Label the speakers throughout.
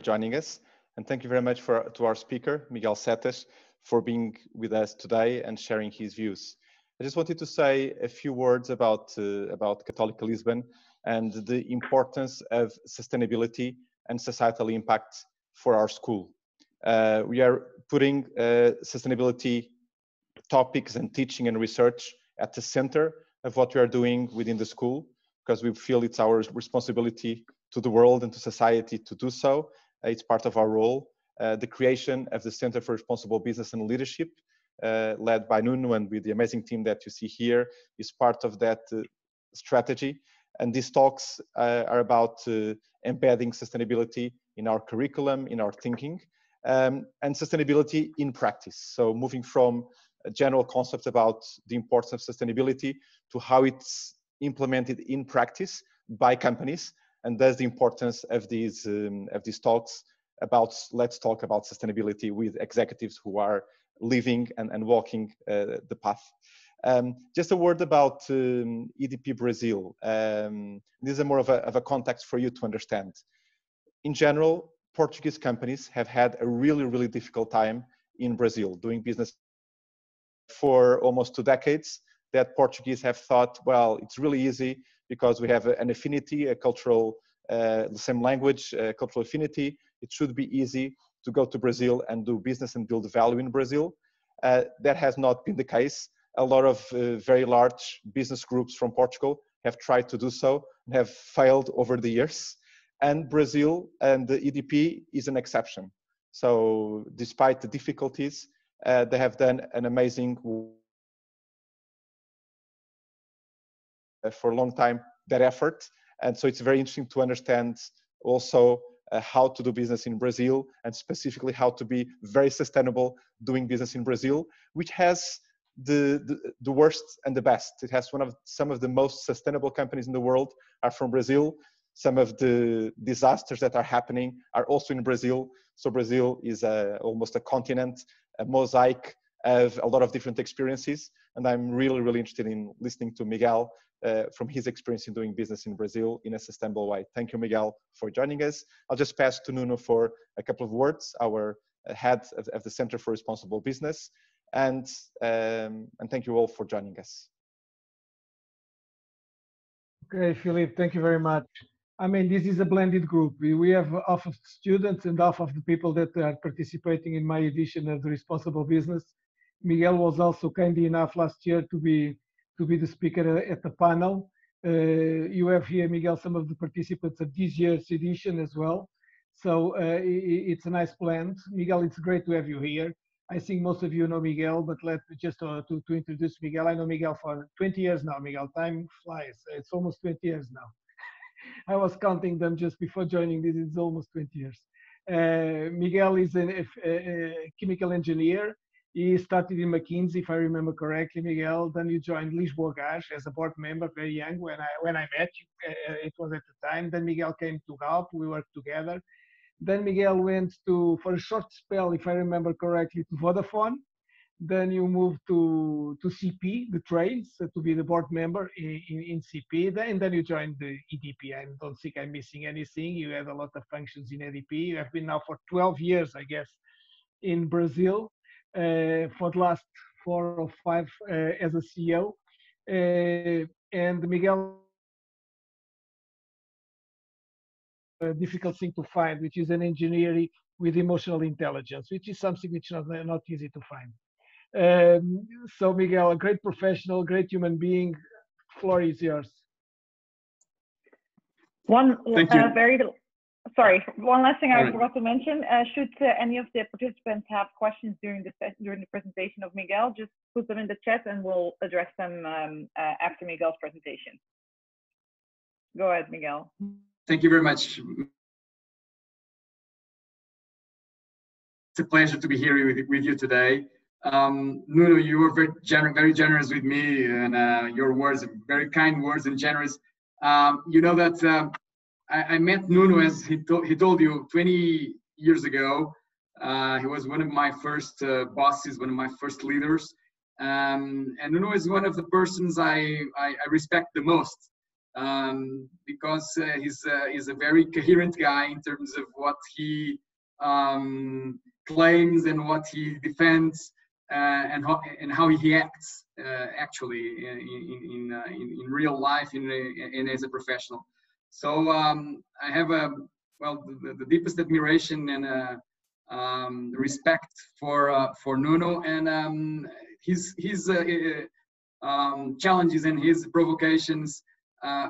Speaker 1: joining us. And thank you very much to our speaker, Miguel Setas, for being with us today and sharing his views. I just wanted to say a few words about Católica Lisbon and the importance of sustainability and societal impact for our school. We are putting sustainability topics and teaching and research at the center of what we are doing within the school, because we feel it's our responsibility to the world and to society to do so. It's part of our role. The creation of the Center for Responsible Business and Leadership, led by Nuno and with the amazing team that you see here, is part of that strategy. And these talks are about embedding sustainability in our curriculum, in our thinking, and sustainability in practice. So moving from a general concept about the importance of sustainability to how it's implemented in practice by companies, and thus the importance of these talks about, let's talk about sustainability with executives who are living and walking the path. Just a word about EDP Brazil. This is more of a context for you to understand. In general, Portuguese companies have had a really difficult time in Brazil doing business for almost 2 decades. That Portuguese have thought, well, it's really easy because we have an affinity, a cultural, the same language, cultural affinity. It should be easy to go to Brazil and do business and build value in Brazil. That has not been the case. A lot of very large business groups from Portugal have tried to do so and have failed over the years. And Brazil and the EDP is an exception. So despite the difficulties, they have done an amazing for a long time, that effort. And so it's very interesting to understand also how to do business in Brazil, and specifically how to be very sustainable doing business in Brazil, which has the worst and the best. It has some of the most sustainable companies in the world are from Brazil. Some of the disasters that are happening are also in Brazil. So Brazil is almost a continent, a mosaic of a lot of different experiences. And I'm really interested in listening to Miguel from his experience in doing business in Brazil in a sustainable way. Thank you, Miguel, for joining us. I'll just pass to Nuno for a couple of words, our head of the Center for Responsible Business. And thank you all for joining us.
Speaker 2: Okay, Philippe, thank you very much. I mean, this is a blended group. We have half of students and half of the people that are participating in my edition of the Responsible Business. Miguel was also kind enough last year to be the speaker at the panel. You have here, Miguel, some of the participants of this year's edition as well. So it's a nice blend. Miguel, it's great to have you here. I think most of you know Miguel, but let me just to introduce Miguel. I know Miguel for 20 years now, Miguel. Time flies. It's almost 20 years now. I was counting them just before joining this. It's almost 20 years. Miguel is a chemical engineer. He started in McKinsey, if I remember correctly, Miguel. Then you joined Lisboa Gás as a board member, very young. When I met you, it was at the time. Then Miguel came to Galp. We worked together. Then Miguel went for a short spell, if I remember correctly, to Vodafone. Then you moved to CP, the trains, to be the board member in CP. And then you joined the EDP. I don't think I'm missing anything. You had a lot of functions in EDP. You have been now for 12 years, I guess, in Brazil, for the last 4 or 5 as a CEO. And Miguel, a difficult thing to find, which is an engineer with emotional intelligence, which is something which is not easy to find. So Miguel, a great professional, great human being. Floor is yours.
Speaker 3: One last thing I forgot to mention. Should any of the participants have questions during the presentation of Miguel, just put them in the chat and we'll address them after Miguel's presentation. Go ahead, Miguel.
Speaker 4: Thank you very much. It's a pleasure to be here with you today. Nuno, you were very generous with me, and your words, very kind words and generous. You know that I met Nuno, as he told you, 20 years ago. He was one of my first bosses, one of my first leaders. And Nuno is one of the persons I respect the most. because he's a very coherent guy in terms of what he claims and what he defends, and how he acts actually in real life and as a professional. So I have the deepest admiration and respect for Nuno, and his challenges and his provocations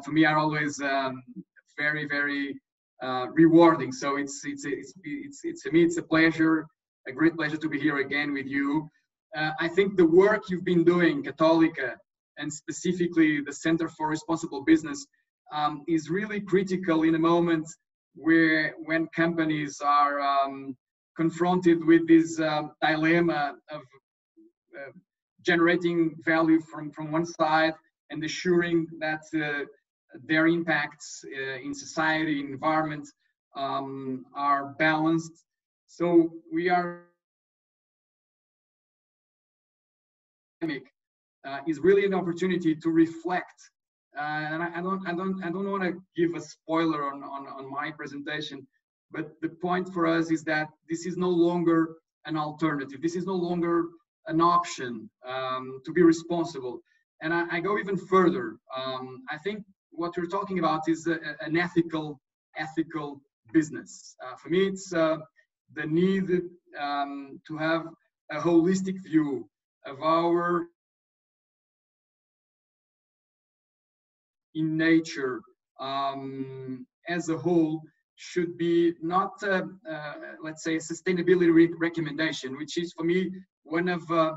Speaker 4: for me are always very, very rewarding. So it's for me, it's a pleasure, a great pleasure to be here again with you. I think the work you've been doing, Católica, and specifically the Center for Responsible Business, is really critical in a moment when companies are confronted with this dilemma of generating value from one side and assuring that their impacts in society, environment, are balanced. So we are is really an opportunity to reflect. And I don't want to give a spoiler on my presentation, but the point for us is that this is no longer an alternative. This is no longer an option to be responsible. And I go even further. I think what we're talking about is an ethical business. For me, it's the need to have a holistic view of our in nature as a whole should be not, let's say, a sustainability recommendation, which is for me one of the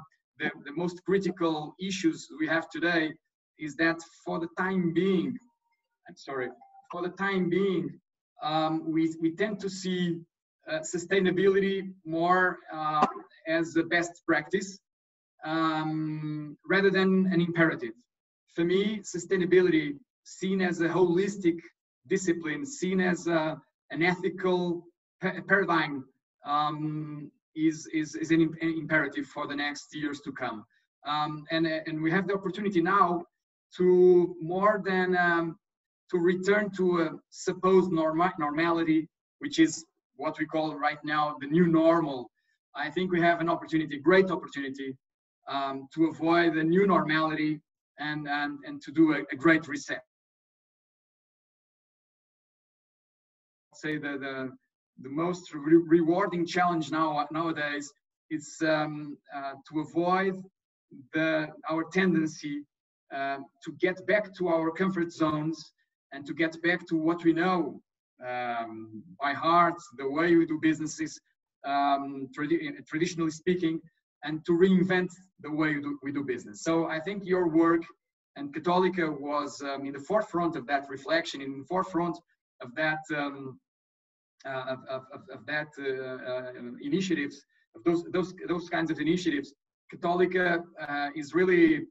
Speaker 4: most critical issues we have today, is that for the time being, we tend to see sustainability more as a best practice rather than an imperative. For me, sustainability, seen as a holistic discipline, seen as an ethical paradigm, is an imperative for the next years to come. And we have the opportunity now to more than to return to a supposed normality, which is what we call right now the new normal. I think we have an opportunity, great opportunity, to avoid the new normality and to do a great reset. Say the most rewarding challenge nowadays is to avoid our tendency to get back to our comfort zones and to get back to what we know by heart, the way we do businesses, traditionally speaking, and to reinvent the way we do business. So I think your work and Católica was in the forefront of that reflection, in the forefront of that initiatives, of those kinds of initiatives. Católica is really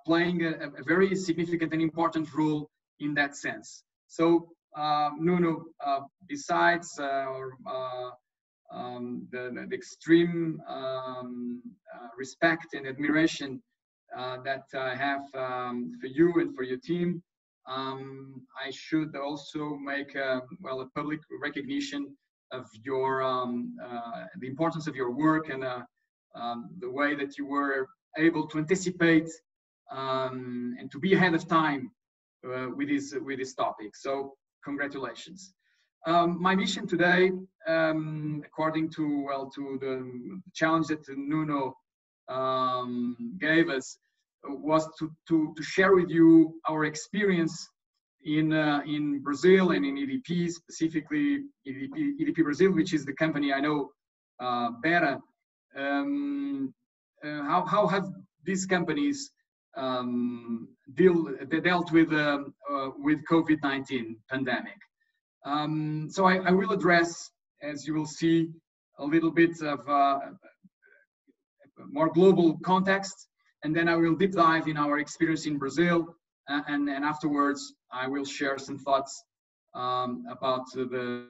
Speaker 4: playing a very significant and important role in that sense. So Nuno, besides the extreme respect and admiration that I have for you and for your team, I should also make a public recognition of your the importance of your work and the way that you were able to anticipate and to be ahead of time with this topic. So congratulations. My mission today, according to the challenge that Nuno gave us, was to share with you our experience in Brazil and in EDP, specifically EDP Brazil, which is the company I know better. How have these companies dealt with COVID-19 pandemic? So I will address, as you will see, a little bit of more global context, and then I will deep dive in our experience in Brazil, and afterwards I will share some thoughts about the.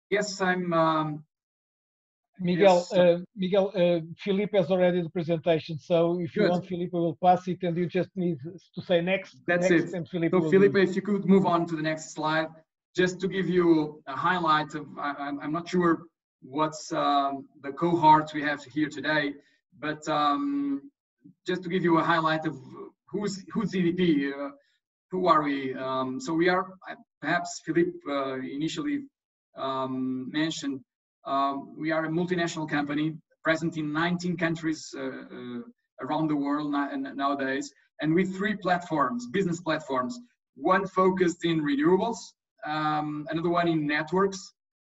Speaker 4: Yes, I'm
Speaker 2: Miguel,
Speaker 4: Yes.
Speaker 2: Miguel, Filipe has already the presentation, so if you
Speaker 4: Good.
Speaker 2: want, Filipe will pass it, and you just need to say next,
Speaker 4: That's
Speaker 2: next,
Speaker 4: it.
Speaker 2: and Filipe
Speaker 4: So
Speaker 2: will do
Speaker 4: Felipe,
Speaker 2: it.
Speaker 4: if you could move on to the next slide, just to give you a highlight of, I'm not sure what's the cohort we have here today, but just to give you a highlight of who's EDP, who are we? So we are, perhaps Philippe initially mentioned, we are a multinational company present in 19 countries around the world nowadays, and with 3 platforms, business platforms, one focused in renewables, another one in networks,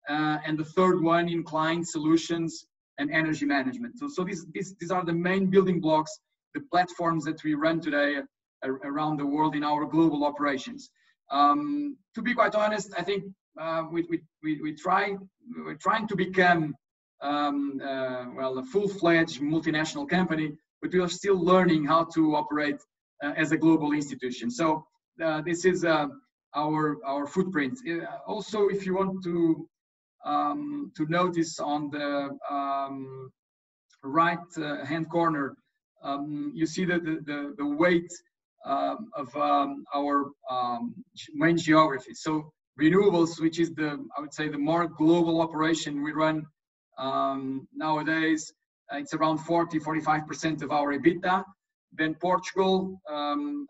Speaker 4: and the third one in client solutions and energy management. So these are the main building blocks, the platforms that we run today around the world in our global operations. To be quite honest, I think we're trying to become well, a full-fledged multinational company, but we are still learning how to operate as a global institution. So this is our footprint. Also, if you want to notice on the right hand corner, you see the weight of our main geography. So renewables, which is I would say the more global operation we run nowadays, it's around 40-45% of our EBITDA. Then Portugal,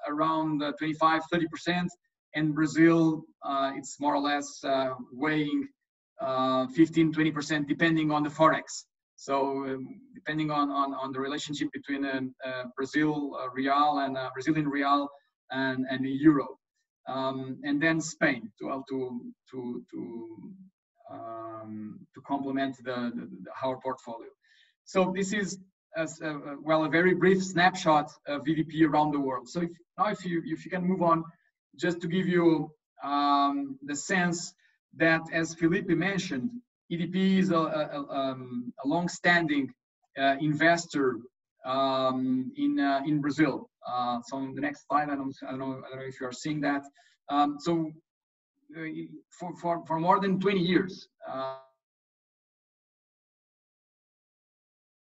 Speaker 4: around 25-30%, and Brazil, it's more or less weighing 15-20%, depending on the forex. So depending on the relationship between Brazilian real and the euro, and then Spain to complement our portfolio. So this is well, a very brief snapshot of EDP around the world. So if you can move on, just to give you the sense that, as Felipe mentioned, EDP is a long-standing investor in Brazil. So on the next slide, I don't know if you are seeing that. So for more than 20 years,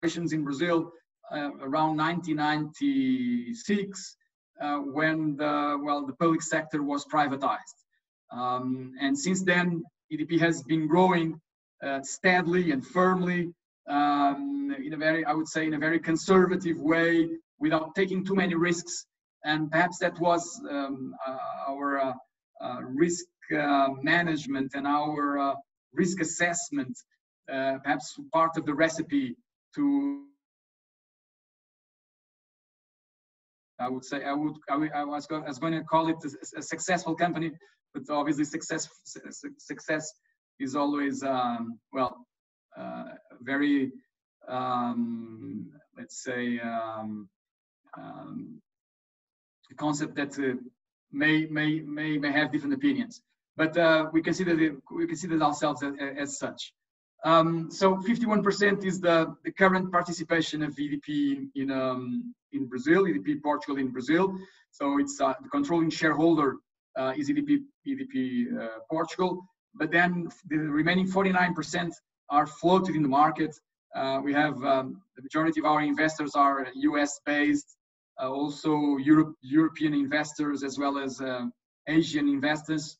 Speaker 4: in Brazil, around 1996, when the public sector was privatized, and since then EDP has been growing steadily and firmly, in a very, I would say, in a very conservative way, without taking too many risks. And perhaps that was our risk management and our risk assessment, perhaps part of the recipe to, I would say, I was going to call it a successful company, but obviously success is always very let's say a concept that may have different opinions, but we consider ourselves as such. So 51% is the current participation of EDP in Brazil, EDP Portugal in Brazil. So it's the controlling shareholder is EDP Portugal, but then the remaining 49% are floated in the market. We have the majority of our investors are US based, also European investors, as well as Asian investors.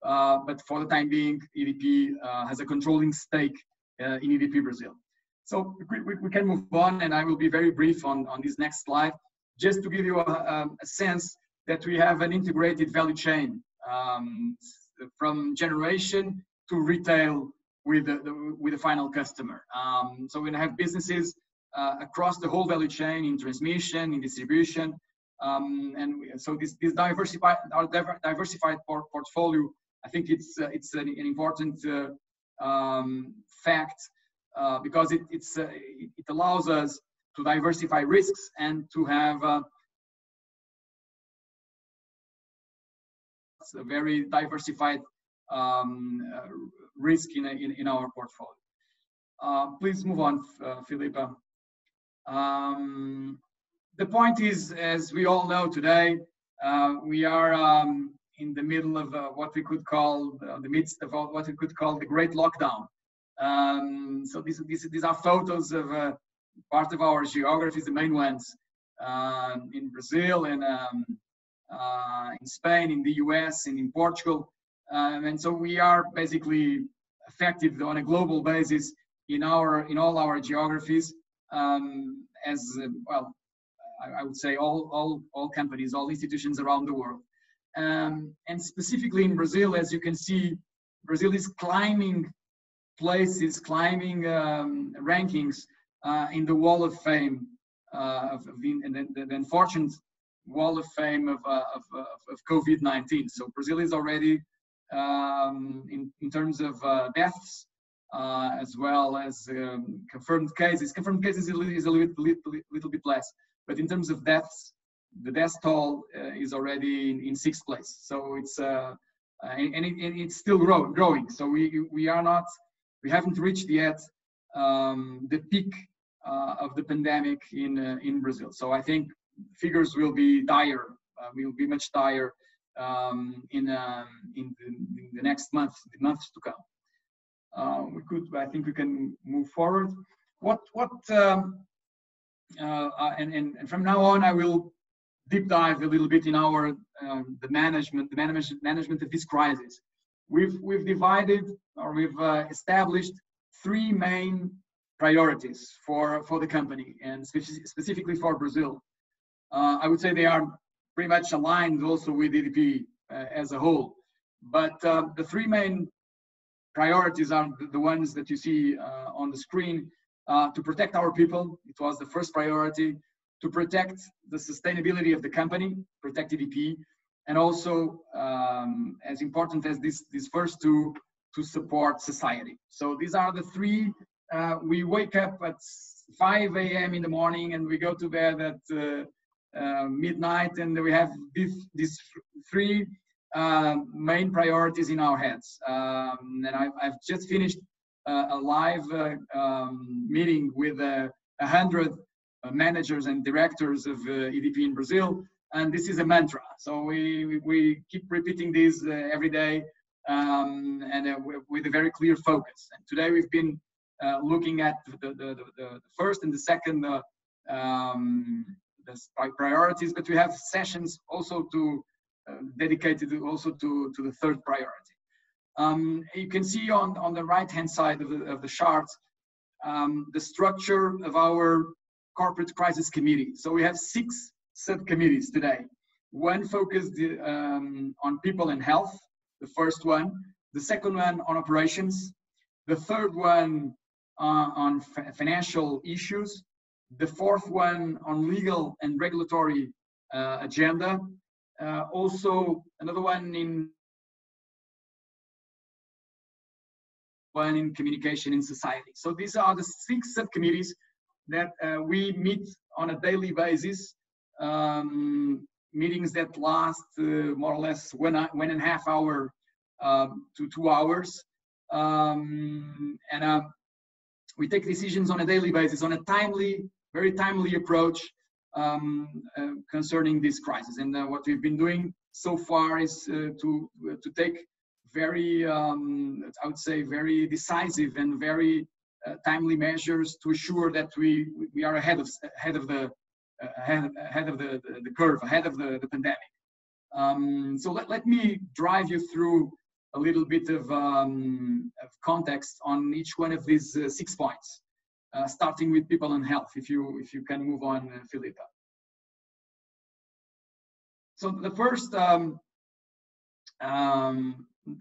Speaker 4: But for the time being, EDP has a controlling stake in EDP Brazil. So we can move on, and I will be very brief on this next slide, just to give you a sense that we have an integrated value chain from generation to retail with the final customer. So we have businesses across the whole value chain, in transmission, in distribution, and so this diversified portfolio, I think it's an important fact, because it allows us to diversify risks and to have a very diversified risk in our portfolio. Please move on, Filipa. The point is, as we all know today, we are in the middle of what we could call the midst of what we could call the Great Lockdown. So these are photos of part of our geographies, the main ones in Brazil and in Spain, in the US, and in Portugal. And so we are basically affected on a global basis in all our geographies, as well. I would say all companies, all institutions around the world, and specifically in Brazil, as you can see, Brazil is climbing places, climbing rankings in the Wall of Fame, the unfortunate Wall of Fame of COVID-19. So Brazil is already in terms of deaths, as well as confirmed cases. Confirmed cases is a little bit less, but in terms of deaths, the death toll is already in 6th place. So it's and it's still growing. So we haven't reached yet the peak of the pandemic in Brazil. So I think figures will be dire. Will be much dire in the next months to come. I think we can move forward. And from now on, I will deep dive a little bit in our the management of this crisis. We've divided, or we've established 3 main priorities for the company, and specifically for Brazil. I would say they are pretty much aligned also with EDP as a whole. But the 3 main priorities are the ones that you see on the screen. To protect our people, it was the first priority. To protect the sustainability of the company, protect EDP, and also, as important as these first 2, to support society. So these are the 3. We wake up at 5 a.m. in the morning and we go to bed at midnight, and we have these 3 main priorities in our heads. And I've just finished a live meeting with 100 managers and directors of EDP in Brazil, and this is a mantra. So we keep repeating this every day, and with a very clear focus. And today we've been looking at the first and the second priorities, but we have sessions also dedicated also to the third priority. You can see on the right-hand side of the chart the structure of our corporate crisis committee. So we have 6 subcommittees today. One focused on people and health, the first one. The second one on operations. The third one on financial issues. The fourth one on legal and regulatory agenda. Also another one in communication in society. So these are the 6 subcommittees that we meet on a daily basis, meetings that last more or less 1.5 hours to 2 hours. We take decisions on a daily basis, on a very timely approach concerning this crisis. And what we've been doing so far is to take very, I would say, very decisive and very timely measures to assure that we are ahead of the curve, ahead of the pandemic. So let me drive you through a little bit of context on each one of these 6 points, starting with people and health. If you can move on, Filipa. So the first, the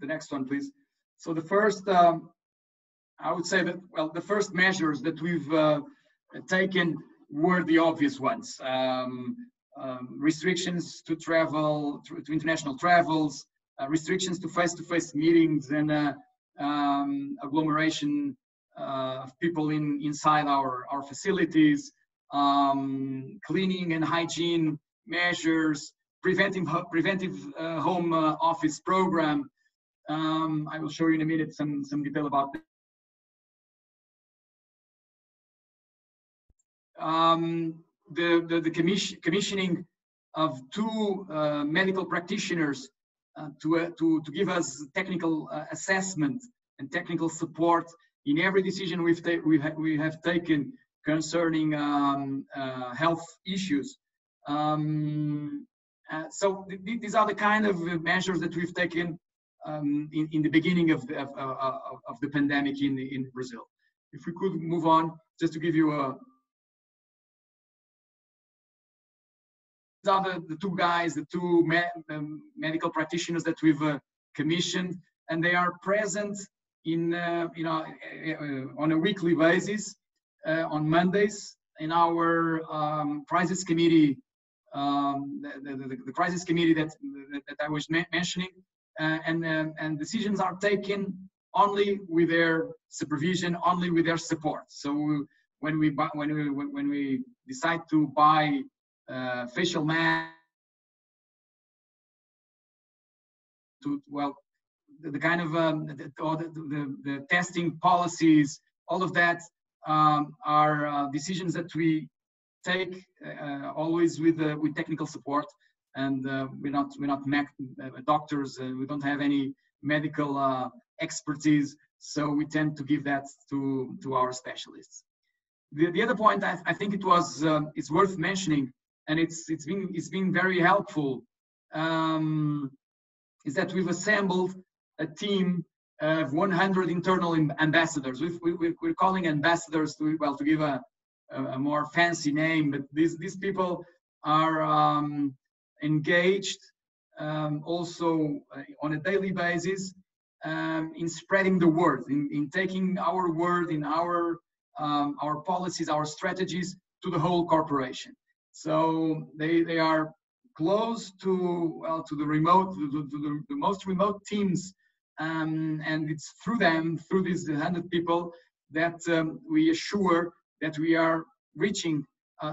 Speaker 4: next one, please. So the first, I would say that, well, the first measures that we've taken were the obvious ones. Restrictions to travel, to international travels, restrictions to face-to-face meetings, and agglomeration of people inside our facilities, cleaning and hygiene measures, preventive home office program. I will show you in a minute some detail about that. The commissioning of 2 medical practitioners to give us technical assessment and technical support in every decision we have taken concerning health issues. So these are the kind of measures that we've taken in the beginning of the pandemic in Brazil. If we could move on, just to give you a. These are the two guys, the two medical practitioners that we've commissioned, and they are present in on a weekly basis on Mondays in our crisis committee, the crisis committee that I was mentioning, and decisions are taken only with their supervision, only with their support. So when we decide to buy facial mask, the kind of the testing policies, all of that are decisions that we take always with technical support, and we're not doctors. We don't have any medical expertise, so we tend to give that to our specialists. The other point I think it's worth mentioning, and it's been very helpful, is that we've assembled a team of 100 internal ambassadors. We're calling ambassadors to give a more fancy name, but these people are engaged also on a daily basis in spreading the word, in taking our word, in our policies, our strategies to the whole corporation. So they are close to the most remote teams, and it's through them, through these 100 people, that we assure that we are reaching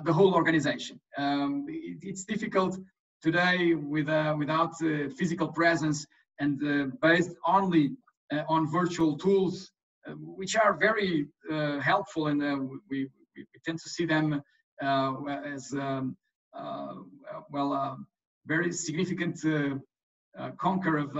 Speaker 4: the whole organization. It's difficult today without physical presence and based only on virtual tools, which are very helpful, and we tend to see them as very significant conquer of.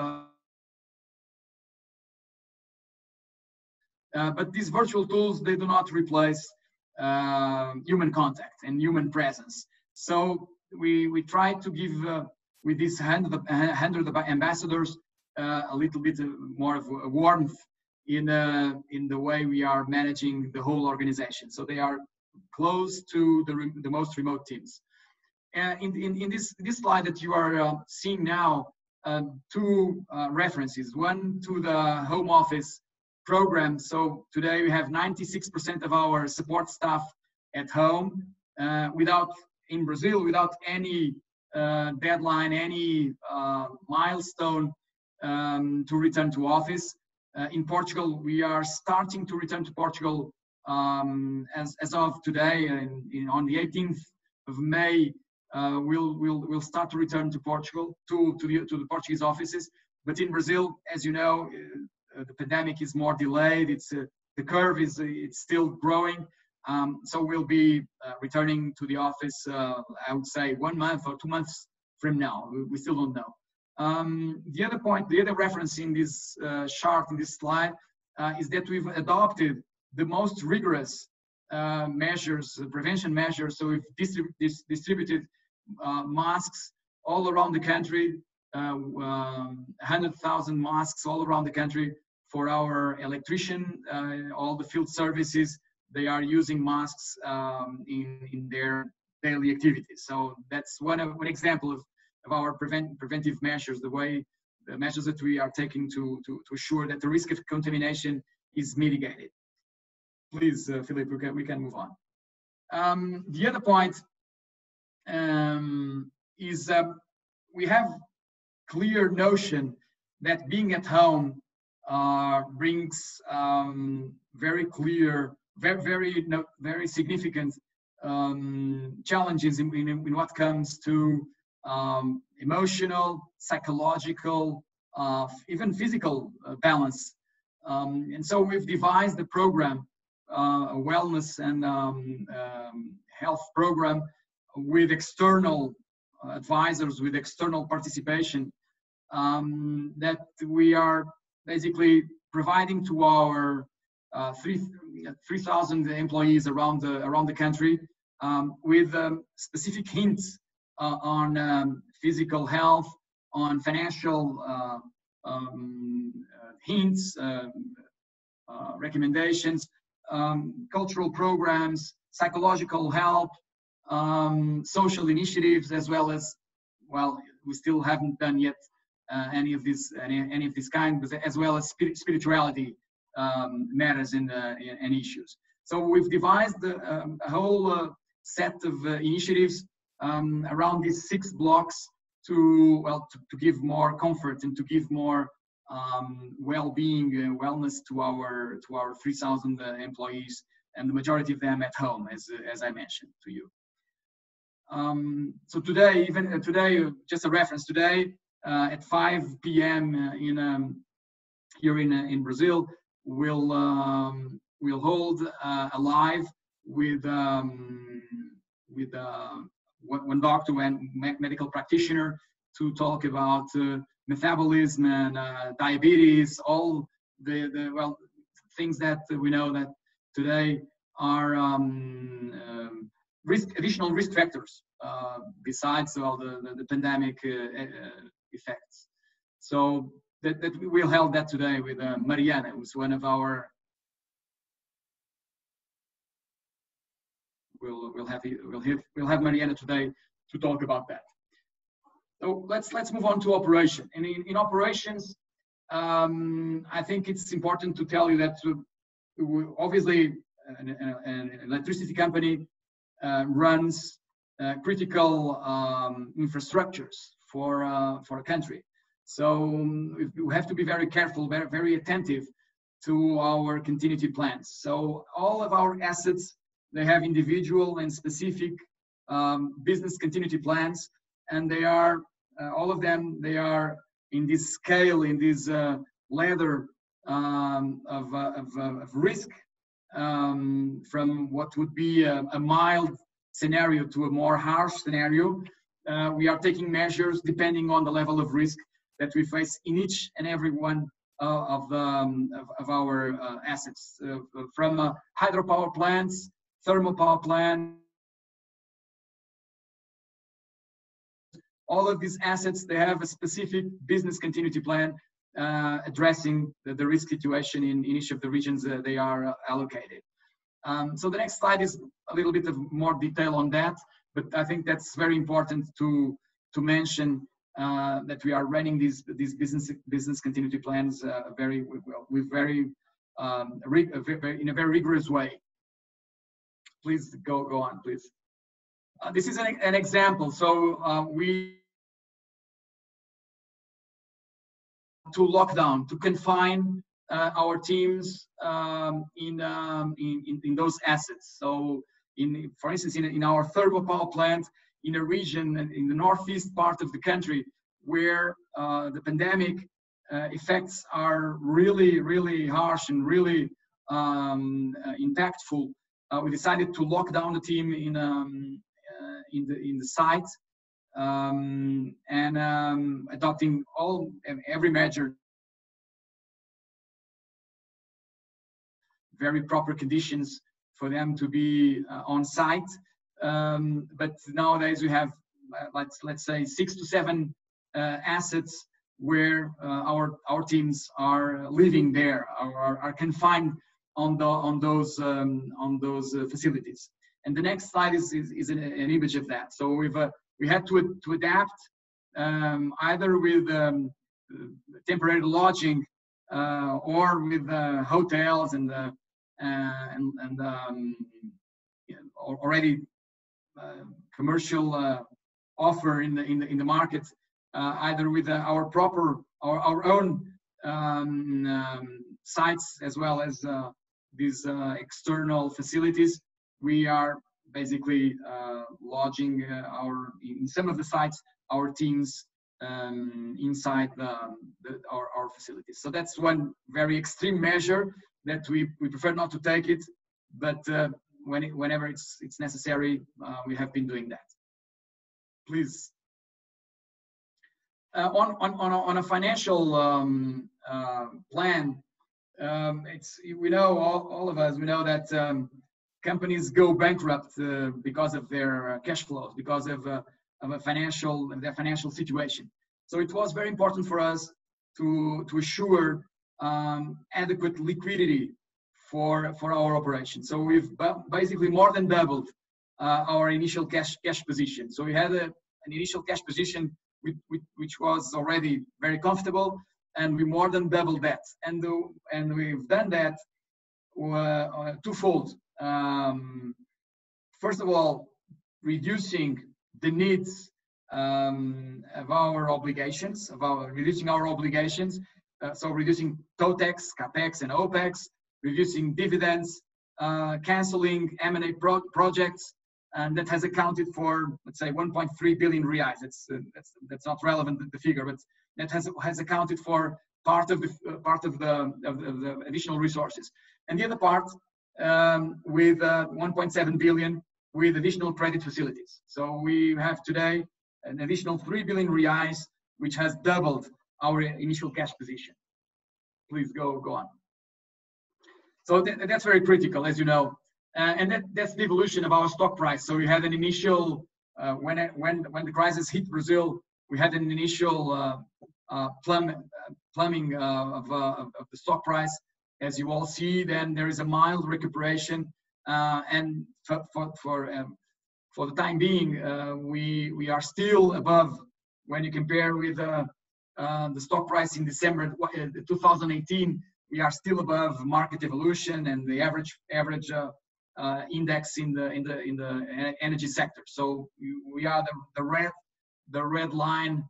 Speaker 4: But these virtual tools, they do not replace human contact and human presence. So we try to give with these 100 ambassadors a little bit more of a warmth in the way we are managing the whole organization. So they are close to the most remote teams. In this slide that you are seeing now, two references. One to the home office program. So today we have 96% of our support staff at home, in Brazil, without any deadline, any milestone to return to office. In Portugal, we are starting to return to Portugal as of today, and on the 18th of May, we'll start to return to Portugal, to the Portuguese offices. But in Brazil, as you know, the pandemic is more delayed. The curve is still growing. So we'll be returning to the office, I would say 1 month or 2 months from now. We still don't know. The other point, the other reference in this chart, in this slide, is that we've adopted the most rigorous measures, prevention measures. So we've distributed masks all around the country, 100,000 masks all around the country for our electrician, all the field services. They are using masks in their daily activities. So that's one example of our preventive measures, the measures that we are taking to assure that the risk of contamination is mitigated. Please, Philip, we can move on. The other point is we have clear notion that being at home brings very clear, very significant challenges in what comes to emotional, psychological, even physical balance. And so we've devised a program, a wellness and health program with external advisors, with external participation, that we are basically providing to our 3,000 employees around the country, with specific hints on physical health, on financial hints, recommendations, cultural programs, psychological help, social initiatives, as well as, well, we still haven't done yet any of this kind, but as well as spirituality matters and issues. So we've devised a whole set of initiatives around these 6 blocks to give more comfort and to give more well-being and wellness to our 3,000 employees, and the majority of them at home, as I mentioned to you. So today, just a reference, today at 5 p.m. Here in Brazil, we'll hold a live with one doctor and medical practitioner to talk about metabolism and diabetes, all the things that we know that today are additional risk factors besides all the pandemic effects. So that we'll hold that today with Mariana, who's one of our. We'll have Mariana today to talk about that. So let's move on to operation. And in operations, I think it's important to tell you that obviously an electricity company runs critical infrastructures for a country. So we have to be very careful, very attentive to our continuity plans. So all of our assets, they have individual and specific business continuity plans, and they are all of them. They are in this scale, in this ladder of risk, from what would be a mild scenario to a more harsh scenario. We are taking measures depending on the level of risk that we face in each and every one of our assets, from hydropower plants, thermal power plants. All of these assets, they have a specific business continuity plan addressing the risk situation in each of the regions they are allocated. So the next slide is a little bit of more detail on that, but I think that's very important to mention that we are running these business continuity plans in a very rigorous way. Please go on, please. This is an example. So to lock down, to confine our teams in those assets. So for instance, in our thermal power plant, in a region in the northeast part of the country where the pandemic effects are really harsh and really impactful, we decided to lock down the team in the site, and adopting every measure, very proper conditions for them to be on site. But nowadays we have let's say 6 to 7 assets where our teams are living there, are confined on those facilities. And the next slide is an image of that. So we had to adapt, either with temporary lodging or with hotels and already commercial offer in the market, either with our own sites as well as these external facilities. We are basically lodging in some of the sites our teams inside our facilities. So that's one very extreme measure that we prefer not to take it, but whenever it's necessary, we have been doing that. Please. On a financial plan, we know, all of us, we know that companies go bankrupt because of their cash flows, because of their financial situation. So it was very important for us to assure adequate liquidity for our operation. So we've basically more than doubled our initial cash position. So we had an initial cash position which was already very comfortable, and we more than doubled that. And we've done that twofold. First of all, reducing the needs of our obligations, reducing our obligations. So reducing TOTEX, CAPEX, and OPEX, reducing dividends, canceling M&A projects, and that has accounted for, let's say, 1.3 billion reais. That's not relevant, the figure, but that has accounted for part of the additional resources, and the other part with 1.7 billion with additional credit facilities. So we have today an additional 3 billion reais, which has doubled our initial cash position. Please go on. So that's very critical, as you know, and that's the evolution of our stock price. So we had an initial when the crisis hit Brazil, we had an initial plumbing of the stock price. As you all see, then there is a mild recuperation, and for the time being, we are still above when you compare with the stock price in December 2018. We are still above market evolution and the average index in the energy sector. So we are the red line.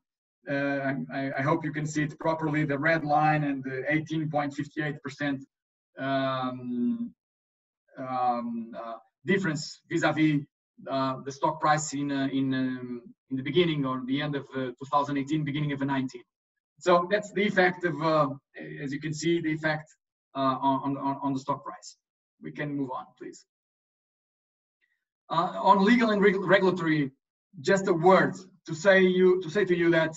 Speaker 4: I hope you can see it properly. The red line and the 18.58% difference vis-a-vis the stock price in the beginning or the end of 2018, beginning of 2019. So that's the effect of, as you can see, the effect on the stock price. We can move on, please. On legal and regulatory, just a word to say to you that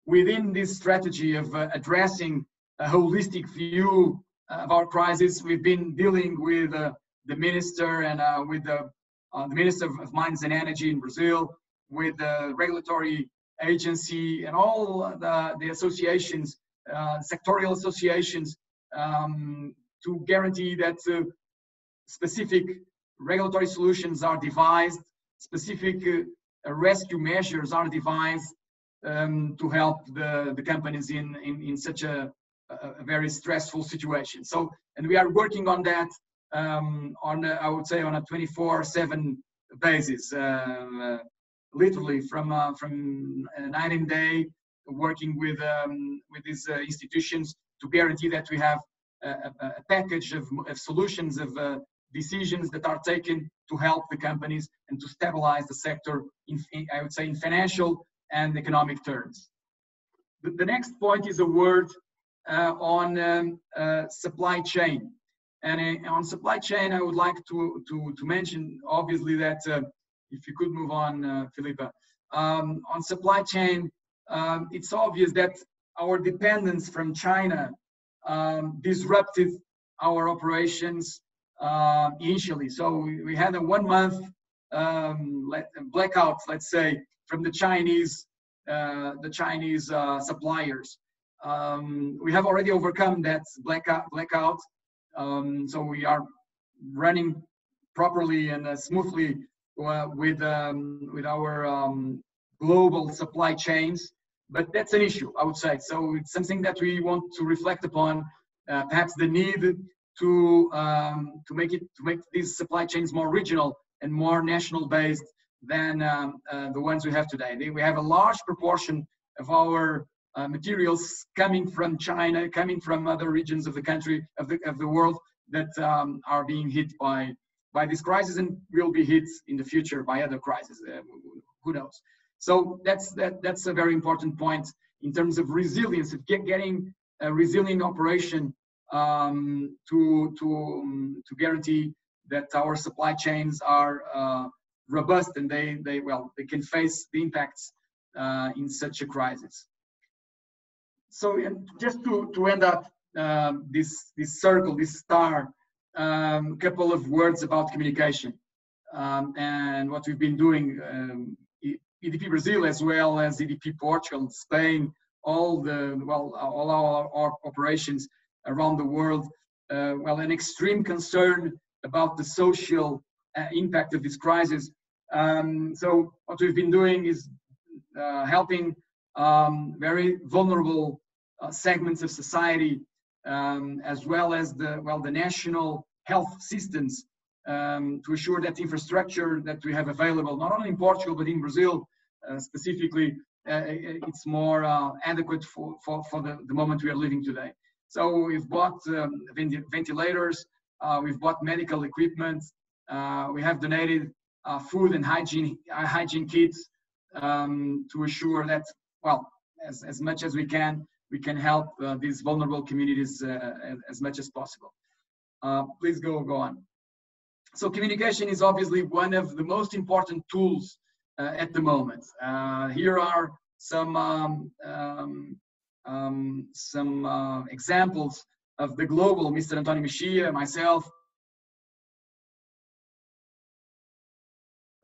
Speaker 4: within this strategy of addressing a holistic view of our crisis, we've been dealing with the minister and with the Minister of Mines and Energy in Brazil, with the regulatory agency and all the associations, sectorial associations, to guarantee that specific regulatory solutions are devised, specific rescue measures are devised to help the companies in such a very stressful situation. So, and we are working on that I would say on a 24/7 basis, literally from night and day, working with these institutions to guarantee that we have a package of solutions, of decisions that are taken to help the companies and to stabilize the sector I would say in financial and economic terms. The next point is a word on supply chain. And on supply chain, I would like to mention, obviously, that if you could move on, Filipa. On supply chain, it's obvious that our dependence from China disrupted our operations initially. So we had a 1 month blackout, let's say, from the Chinese suppliers. We have already overcome that blackout. So we are running properly and smoothly with our global supply chains, but that's an issue, I would say. So it's something that we want to reflect upon, perhaps the need to make these supply chains more regional and more national based than the ones we have today. We have a large proportion of our materials coming from China, coming from other regions of the country, of the world, that are being hit by this crisis and will be hit in the future by other crises. Who knows? So that's a very important point in terms of resilience, of getting a resilient operation to guarantee that our supply chains are robust and they can face the impacts in such a crisis. So just to end up this circle, this star, couple of words about communication and what we've been doing. EDP Brazil, as well as EDP Portugal, Spain, all our operations around the world. An extreme concern about the social impact of this crisis. So what we've been doing is helping very vulnerable segments of society, as well as the national health systems, to assure that infrastructure that we have available, not only in Portugal but in Brazil specifically, it's more adequate for the moment we are living today. So we've bought ventilators, we've bought medical equipment, we have donated food and hygiene kits to assure that, well, as much as we can help these vulnerable communities as much as possible. Please go on. So communication is obviously one of the most important tools at the moment. Here are some examples of the global, Mr. Antonio Mexia, myself,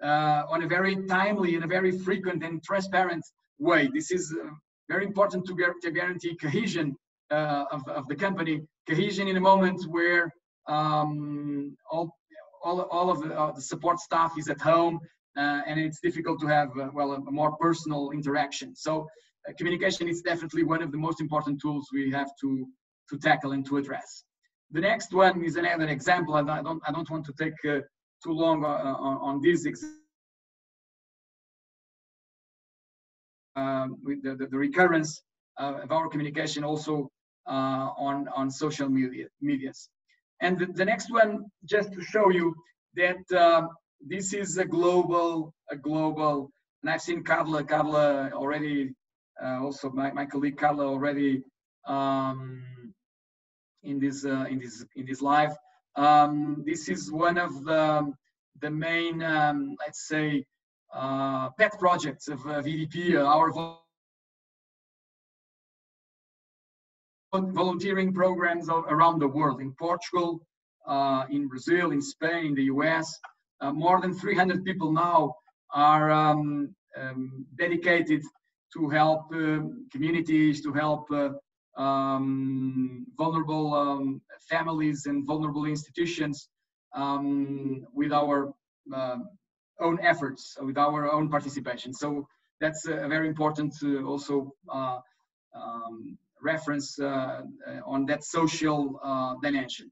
Speaker 4: on a very timely and a very frequent and transparent way. This is very important to guarantee cohesion of the company, cohesion in a moment where all of the support staff is at home, and it's difficult to have a more personal interaction. So communication is definitely one of the most important tools we have to tackle and to address. The next one is another example, and I don't want to take too long on this with the recurrence of our communication also on social medias. And the next one, just to show you that this is a global, and I've seen Carla already, also my colleague Carla already in this live. This is one of the main, let's say, pet projects of EDP, our volunteering programs around the world, in Portugal, in Brazil, in Spain, in the US. More than 300 people now are dedicated to help communities, to help vulnerable families and vulnerable institutions with our own efforts, with our own participation. So that's a very important also reference on that social dimension.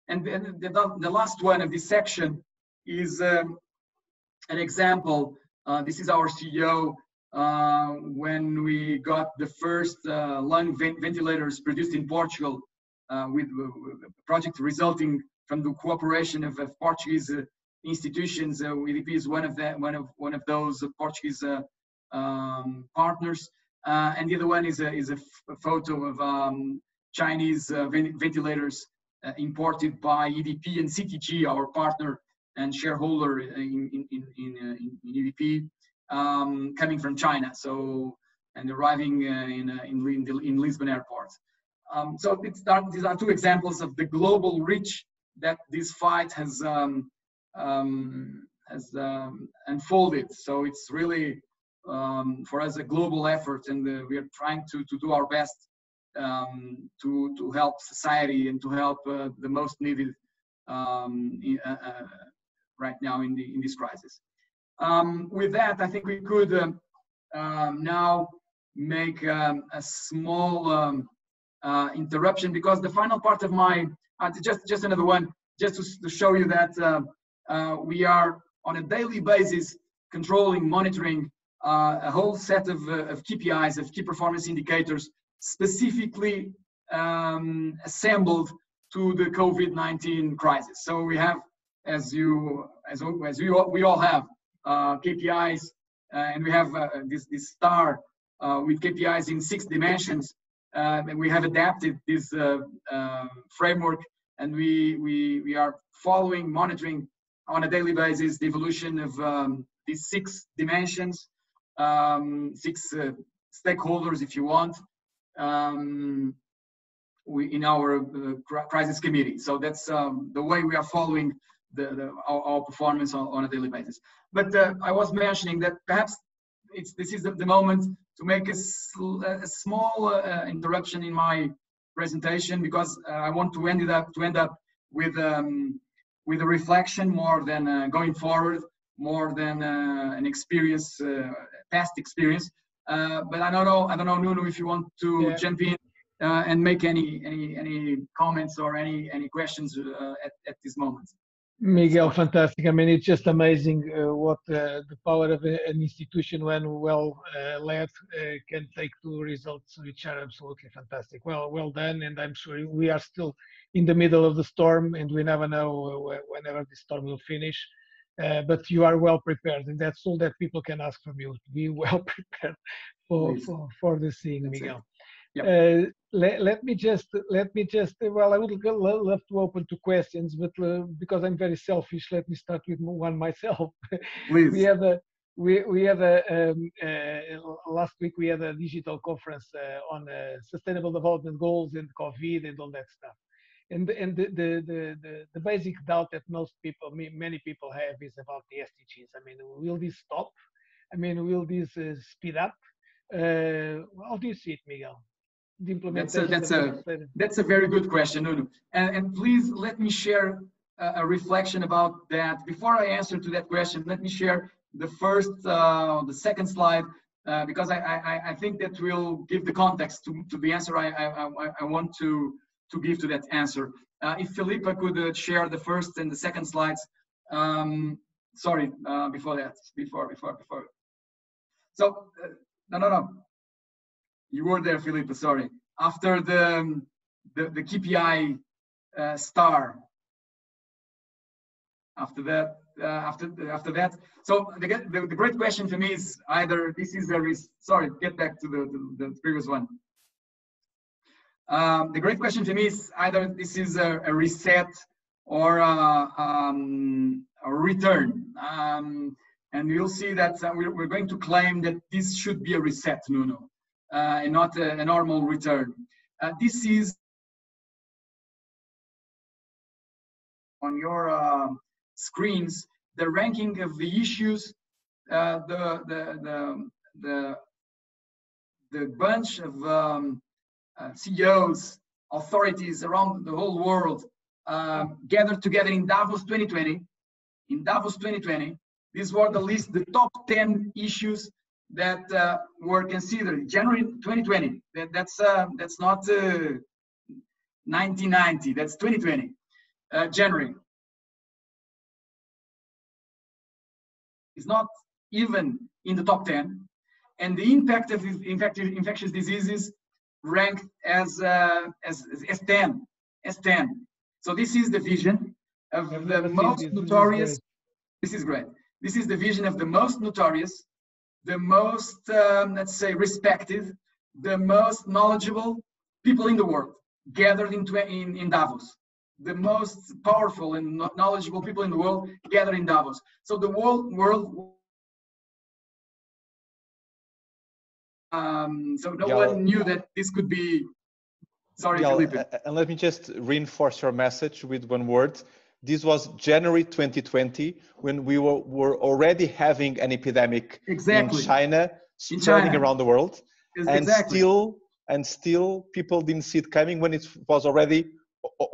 Speaker 4: And the last one of this section is an example. This is our CEO when we got the first lung ventilators produced in Portugal, with a project resulting from the cooperation of Portuguese institutions. EDP is one of those Portuguese partners, and the other one is a photo of Chinese ventilators imported by EDP and CTG, our partner and shareholder in EDP, coming from China. So, and arriving in Lisbon airport. So these are two examples of the global reach that this fight has unfolded. So it's really for us a global effort, and we are trying to do our best to help society and to help the most needed right now in this crisis. With that, I think we could now make a small interruption, because the final part of my just another one, just to show you that we are on a daily basis controlling, monitoring a whole set of KPIs, of key performance indicators, specifically assembled to the COVID-19 crisis. So we have, as we all have KPIs, and we have this star with KPIs in 6 dimensions. And we have adapted this framework, and we are following, monitoring on a daily basis the evolution of these 6 dimensions, 6 stakeholders, if you want. in our crisis committee. So that's the way we are following our performance on a daily basis. But I was mentioning that perhaps this is the moment to make a small interruption in my presentation, because I want to end up with a reflection more than going forward, more than an experience, past experience. But I don't know, Nuno, if you want to jump in and make any comments or any questions at this moment.
Speaker 2: Miguel, fantastic. I mean, it's just amazing what the power of an institution, when well led, can take to results which are absolutely fantastic. Well done, and I'm sure we are still in the middle of the storm, and we never know whenever the storm will finish. But you are well prepared, and that's all that people can ask from you: to be well prepared for the scene, that's Miguel. Yep. Let me just well, I would love to open to questions, but because I'm very selfish, let me start with one myself.
Speaker 4: Please.
Speaker 2: We had last week we had a digital conference on sustainable development goals and COVID and all that stuff. And the basic doubt that most people, many people have, is about the SDGs. I mean, will this stop? I mean, will this speed up? How do you see it, Miguel? The implementation.
Speaker 4: That's a very good question, Nuno. And please let me share a reflection about that. Before I answer to that question, let me share the second slide, because I think that will give the context to the answer I want to give to that answer. If Felipe could share the first and the second slides. Sorry, before that, before. So, no. You were there, Felipe, sorry. After the KPI star. After that. So the great question for me is either this is sorry, get back to the previous one. The great question for me is either this is a reset or a return. And you'll see that we're going to claim that this should be a reset, Nuno. And not a normal return. This is on your screens the ranking of the issues, the bunch of CEOs, authorities around the whole world gathered together in Davos 2020. In Davos 2020, these were the top 10 issues that were considered. January 2020. That's not 1990. That's 2020. January. It's not even in the top 10, and the impact of infectious diseases ranked as 10. So this is the vision of the most notorious. This is great. This is the vision of the most notorious, the most, let's say, respected, the most knowledgeable people in the world gathered in Davos. The most powerful and knowledgeable people in the world gathered in Davos. So the world so no one knew that this could be. Sorry, Felipe.
Speaker 1: And let me just reinforce your message with one word. This was January 2020, when we were already having an epidemic in China, spreading around the world, and still people didn't see it coming when it was already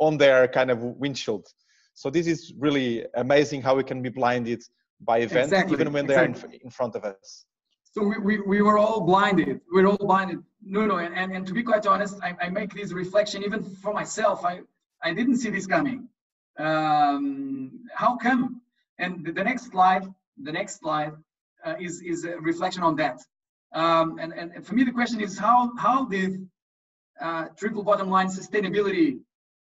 Speaker 1: on their kind of windshield. So this is really amazing how we can be blinded by events, even when they are in front of us.
Speaker 4: So we were all blinded. We're all blinded. No, and to be quite honest, I make this reflection even for myself. I didn't see this coming. How come? And the next slide is a reflection on that. And for me, the question is how did triple bottom line sustainability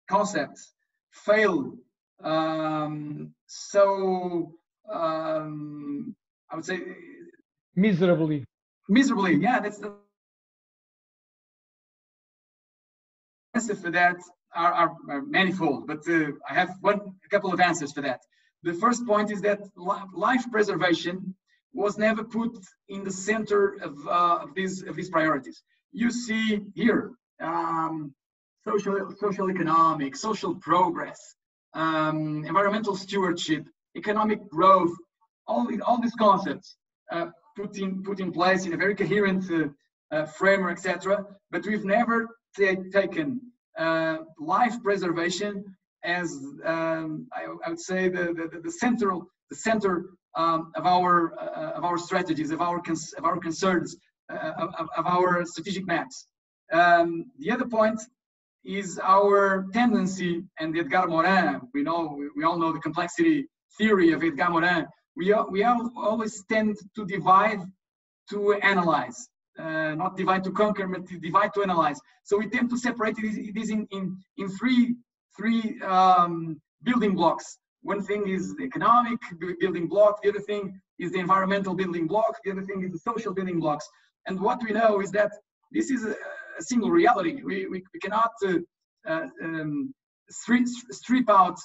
Speaker 4: concepts fail so I would say
Speaker 2: miserably?
Speaker 4: Yeah, that's the answer for that are manifold, but I have a couple of answers for that. The first point is that life preservation was never put in the center of these priorities. You see here, social economic, social progress, environmental stewardship, economic growth, all these concepts put in place in a very coherent framework, etc. But we've never taken life preservation as I would say the center of our strategies, of our concerns, of our strategic maps. The other point is our tendency, and Edgar Morin, we all know the complexity theory of Edgar Morin. We always tend to divide to analyze, not divide to conquer, but to divide to analyze. So we tend to separate this in three building blocks. One thing is the economic building block, the other thing is the environmental building block, the other thing is the social building blocks. And what we know is that this is a single reality. We cannot strip out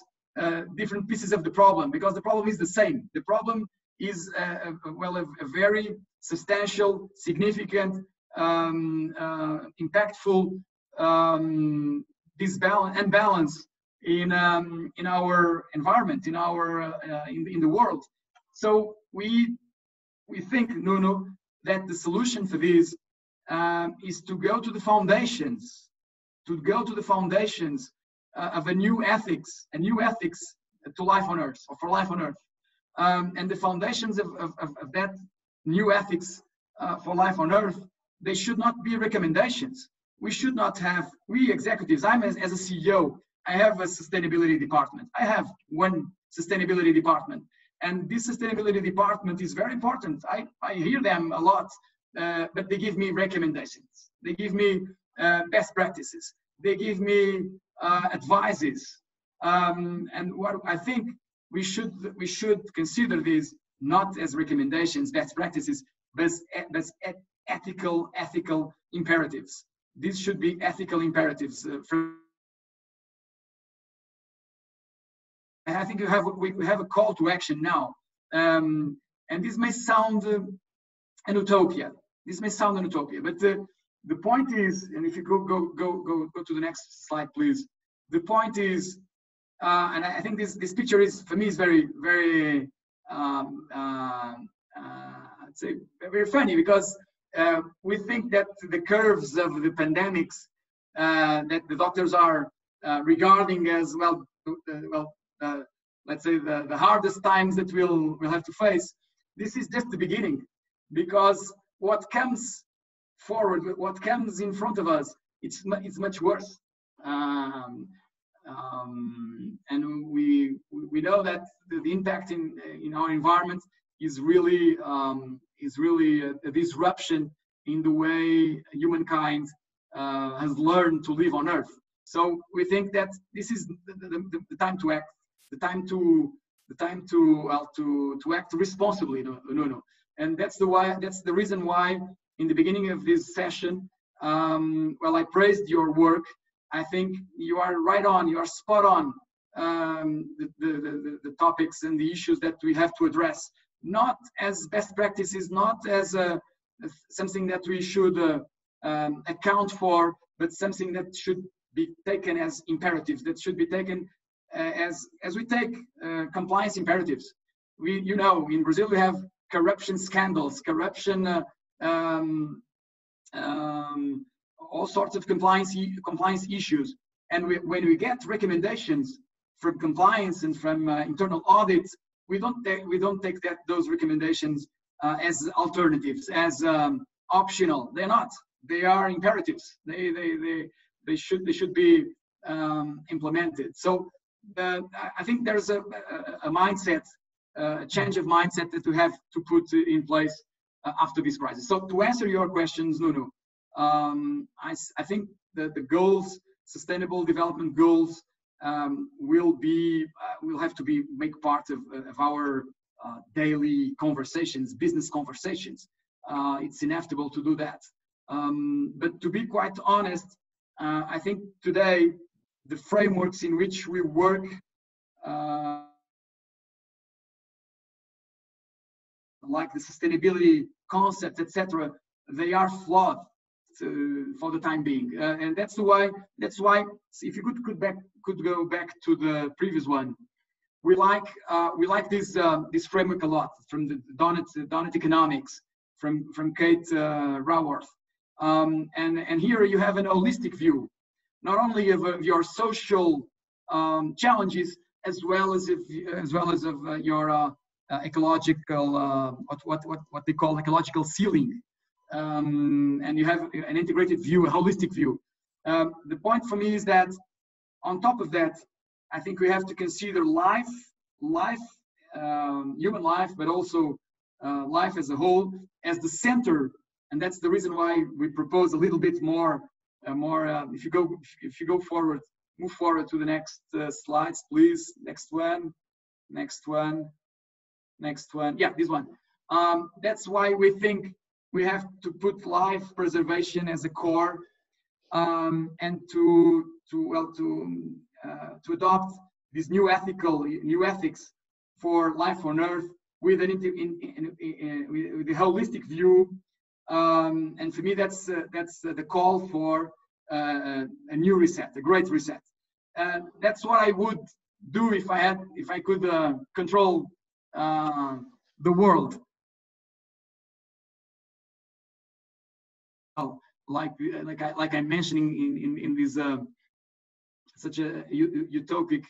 Speaker 4: different pieces of the problem, because the problem is the same. The problem is a very substantial, significant, impactful imbalance in our environment, in the world. So we think, Nuno, that the solution for this is to go to the foundations, of a new ethics to life on Earth, or for life on Earth. And the foundations of that new ethics for life on Earth, they should not be recommendations. We should not have, we executives, as a CEO, I have a sustainability department. I have one sustainability department. And this sustainability department is very important. I hear them a lot, but they give me recommendations. They give me best practices. They give me advices. And what I think we should consider these not as recommendations, best practices, but as ethical imperatives. These should be ethical imperatives. I think we have a call to action now, and this may sound an utopia. This may sound an utopia, but the point is, and if you go to the next slide, please. The point is, and I think this picture is, for me, is very I'd say very funny, because we think that the curves of the pandemics that the doctors are regarding as let's say the hardest times that we'll have to face, this is just the beginning, because what comes forward, what comes in front of us, it's much worse. And we know that the impact in our environment is really a disruption in the way humankind has learned to live on Earth. So we think that this is the time to act, the time to act responsibly. No. And that's the reason why in the beginning of this session, I praised your work. I think you are right on, you are spot on the topics and the issues that we have to address, not as best practices, not as something that we should account for, but something that should be taken as imperatives, that should be taken as we take compliance imperatives. In Brazil we have corruption scandals, all sorts of compliance issues, and when we get recommendations from compliance and from internal audits, we don't take those recommendations as alternatives, as optional. They're not. They are imperatives. They should be implemented. So I think there's a mindset, a change of mindset that we have to put in place after this crisis. So to answer your questions, Nuno, I think that the goals, sustainable development goals, will have to make part of our daily conversations, business conversations. It's inevitable to do that. But to be quite honest, I think today the frameworks in which we work, like the sustainability concepts, etc., they are flawed. for the time being, and that's why if you could go back to the previous one, we like this framework a lot from the Donut economics from Kate Raworth, and here you have an holistic view, not only of your social challenges as well as of your ecological what they call ecological ceiling, and you have an integrated view, a holistic view. The point for me is that on top of that, I think we have to consider human life, but also life as a whole as the center, and that's the reason why we propose a little bit more. If you go forward, move forward to the next slides, please. Next one. Yeah, this one. That's why we think we have to put life preservation as a core, and to adopt this new ethics for life on Earth with with a holistic view. And for me, that's the call for a new reset, a great reset. That's what I would do if I could control the world. Oh, like I'm mentioning in this such a utopic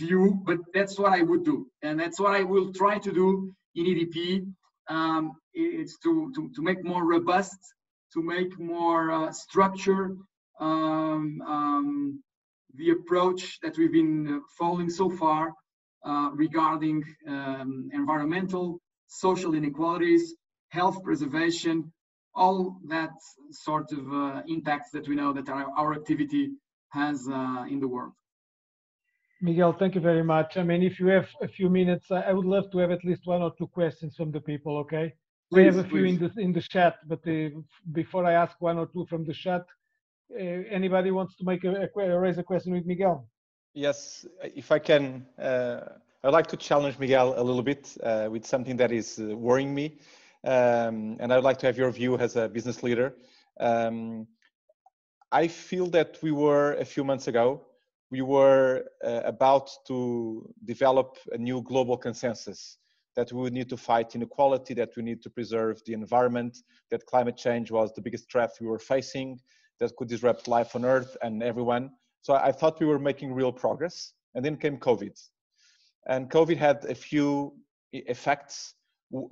Speaker 4: view, but that's what I would do, and that's what I will try to do in EDP. It's to make more robust, to make more structure the approach that we've been following so far regarding environmental, social inequalities, health preservation, all that sort of impacts that we know that our activity has in the world.
Speaker 2: Miguel, thank you very much. I mean, if you have a few minutes, I would love to have at least one or two questions from the people, okay?
Speaker 4: Please,
Speaker 2: I have a few in the chat, but before I ask one or two from the chat, anybody wants to make raise a question with Miguel?
Speaker 1: Yes, if I can, I'd like to challenge Miguel a little bit with something that is worrying me. And I'd like to have your view as a business leader. I feel that a few months ago, we were about to develop a new global consensus that we would need to fight inequality, that we need to preserve the environment, that climate change was the biggest threat we were facing, that could disrupt life on Earth and everyone. So I thought we were making real progress. And then came COVID. And COVID had a few effects.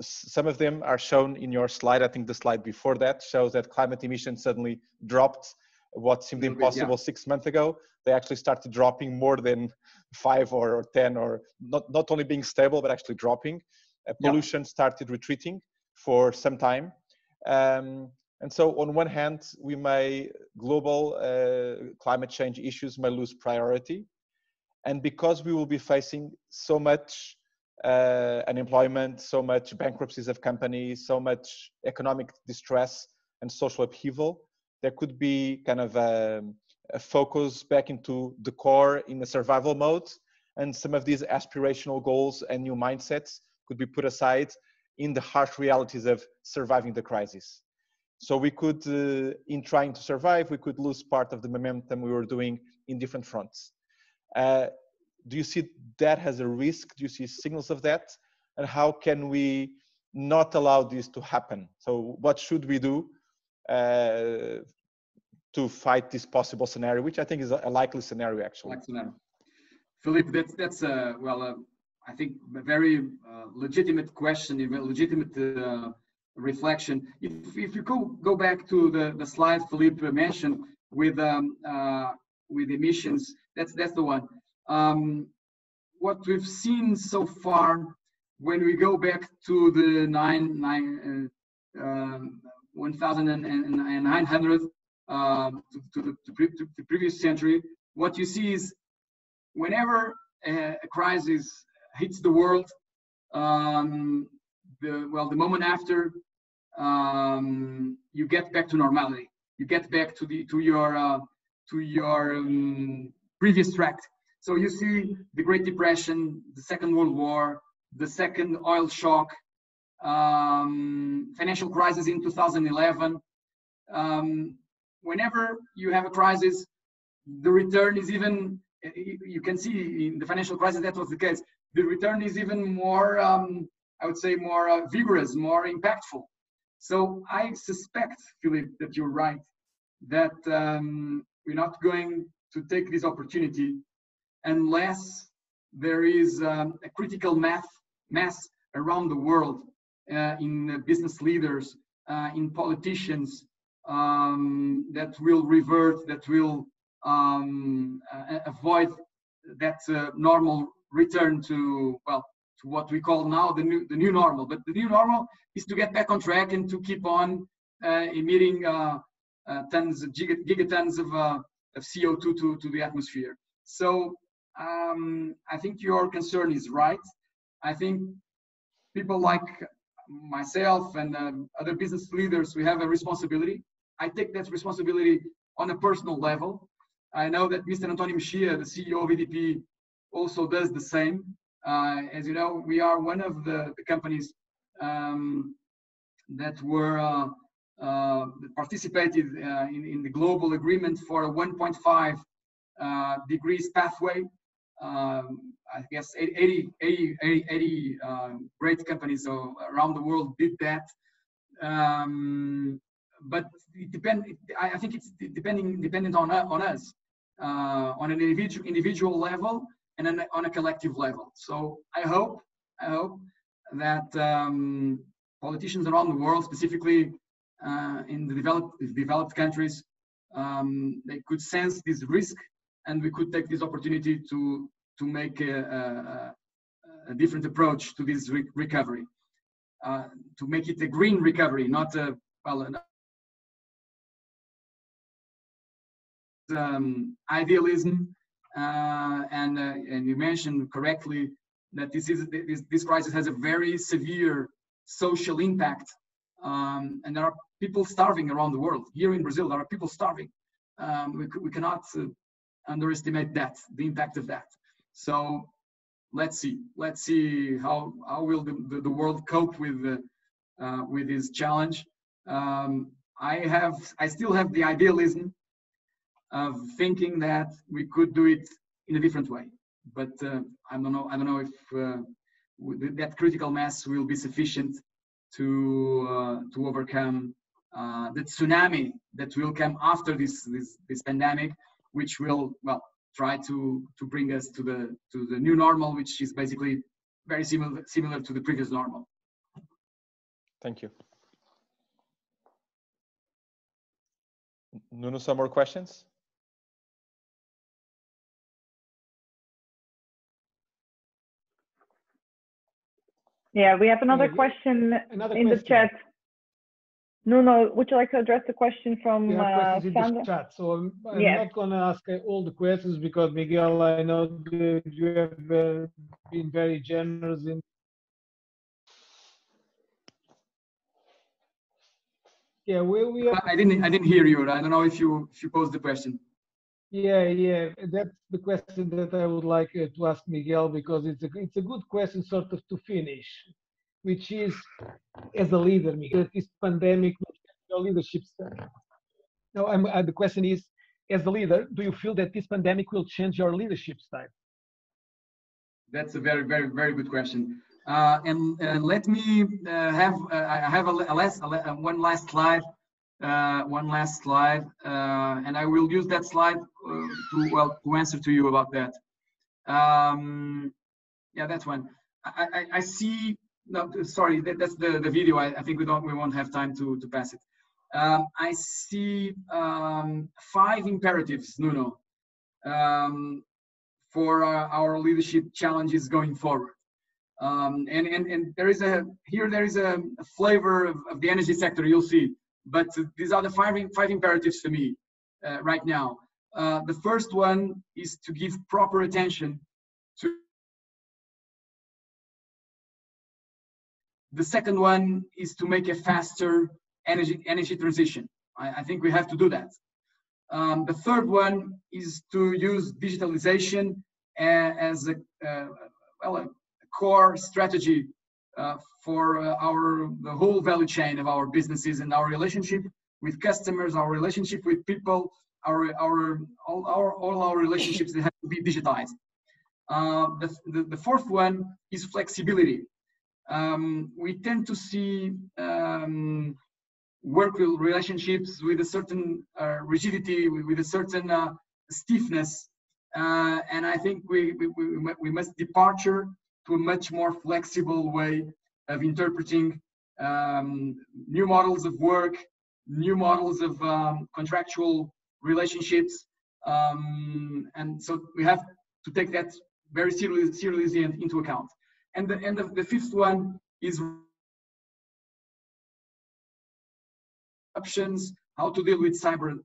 Speaker 1: Some of them are shown in your slide. I think the slide before that shows that climate emissions suddenly dropped. What seemed impossible 6 months ago, they actually started dropping more than 5 or 10, or not only being stable, but actually dropping. Pollution started retreating for some time. And so on one hand, global climate change issues may lose priority. And because we will be facing so much unemployment, so much bankruptcies of companies, so much economic distress and social upheaval, there could be kind of a focus back into the core in the survival mode, and some of these aspirational goals and new mindsets could be put aside in the harsh realities of surviving the crisis. So we could, in trying to survive, we could lose part of the momentum we were doing in different fronts. Do you see that as a risk? Do you see signals of that? And how can we not allow this to happen? So what should we do to fight this possible scenario, which I think is a likely scenario, actually?
Speaker 4: Philippe, that's I think a very legitimate question, a legitimate reflection. If you go back to the slide Philippe mentioned with emissions, that's the one. What we've seen so far, when we go back to the 1900 to the previous century, what you see is whenever a crisis hits the world, the moment after, you get back to normality. You get back to your previous track. So you see the Great Depression, the Second World War, the second oil shock, financial crisis in 2011. Whenever you have a crisis, the return is even, you can see in the financial crisis that was the case, the return is even more, I would say, more vigorous, more impactful. So I suspect, Philip, that you're right, that we're not going to take this opportunity unless there is a critical mass around the world in business leaders, in politicians, that will revert, that will avoid that normal return to, well, to what we call now the new normal. But the new normal is to get back on track and to keep on emitting gigatons of CO2 to the atmosphere. So I think your concern is right. I think people like myself and other business leaders, we have a responsibility. I take that responsibility on a personal level. I know that Mr. Antonio Mexia, the CEO of EDP, also does the same. As you know, we are one of the companies that were participated in the global agreement for a 1.5 degrees pathway. I guess 80 great companies around the world did that. But it I think it's dependent on us, on an individual level and on a collective level. So I hope that politicians around the world, specifically in the developed countries, they could sense this risk, and we could take this opportunity to make a different approach to this recovery, to make it a green recovery, not a, well, idealism. And you mentioned correctly that this crisis has a very severe social impact, and there are people starving around the world. Here in Brazil, there are people starving. We cannot underestimate that, the impact of that. So let's see how will the world cope with this challenge. I still have the idealism of thinking that we could do it in a different way, but I don't know if that critical mass will be sufficient to overcome the tsunami that will come after this pandemic, which will, well, try to bring us to the new normal, which is basically very similar to the previous normal.
Speaker 1: Thank you. Nuno, some more questions?
Speaker 3: Yeah, we have another question in the chat. Nuno, would you like to address the question from
Speaker 2: Sandra? In the chat. So I'm
Speaker 3: yes.
Speaker 2: not going to ask all the questions because, Miguel, I know that you have been very generous in. Yeah, we have...
Speaker 4: I didn't hear you. I don't know if you posed the question.
Speaker 2: Yeah, that's the question that I would like to ask Miguel, because it's a good question sort of to finish, which is, as a leader, Miguel, this pandemic will change your leadership style. No, the question is, as a leader, do you feel that this pandemic will change your leadership style?
Speaker 4: That's a very, very, very good question. And let me have one last slide. And I will use that slide to answer to you about that. Yeah, that's one. I see. No, sorry, that's the video. I think we won't have time to pass it. I see 5 imperatives, Nuno, for our leadership challenges going forward. And there is a flavor of the energy sector, you'll see. But these are the 5 imperatives for me right now. The first one is to give proper attention to. The second one is to make a faster energy transition. I think we have to do that. The third one is to use digitalization as a core strategy for the whole value chain of our businesses and our relationship with customers, our relationship with people, all our relationships that have to be digitized. The fourth one is flexibility. We tend to see work relationships with a certain rigidity, with a certain stiffness, and I think we must departure to a much more flexible way of interpreting new models of work, new models of contractual relationships, and so we have to take that very seriously into account. And the fifth one is options, how to deal with cyber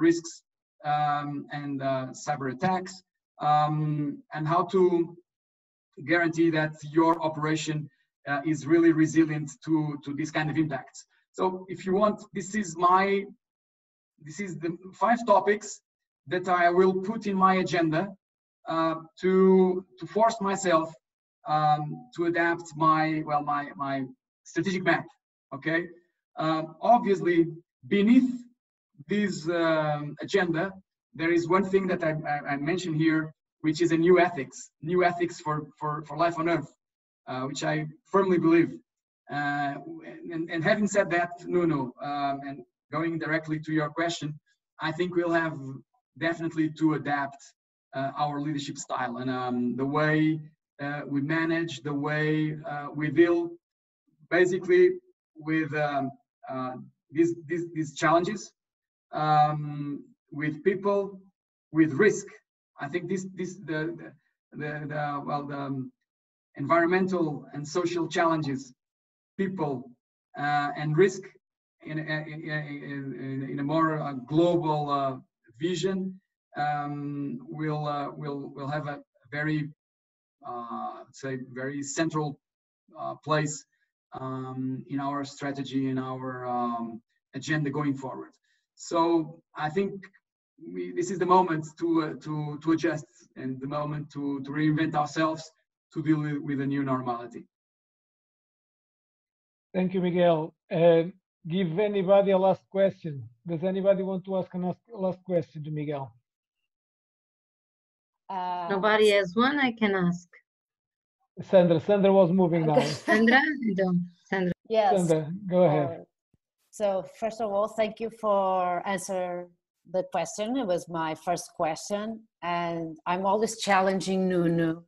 Speaker 4: risks and cyber attacks, and how to guarantee that your operation is really resilient to this kind of impacts. So if you want, this is the 5 topics that I will put in my agenda to force myself to adapt my strategic map. Okay. Obviously, beneath this agenda, there is one thing that I mentioned here, which is a new ethics for life on Earth, which I firmly believe. And having said that, Nuno, and going directly to your question, I think we'll have definitely to adapt our leadership style and the way we manage, the way we deal basically with these challenges, with people, with risk. I think the environmental and social challenges, people, and risk in a more global vision will have a very very central place in our strategy, in our agenda going forward. So I think this is the moment to adjust, and the moment to reinvent ourselves to deal with a new normality.
Speaker 2: Thank you, Miguel. Give anybody a last question. Does anybody want to ask a last question to Miguel?
Speaker 5: Nobody has one. I can ask.
Speaker 2: Sandra was moving now.
Speaker 5: Sandra? Sandra.
Speaker 6: Yes.
Speaker 2: Sandra, go ahead.
Speaker 6: So first of all, thank you for answering the question. It was my first question, and I'm always challenging Nuno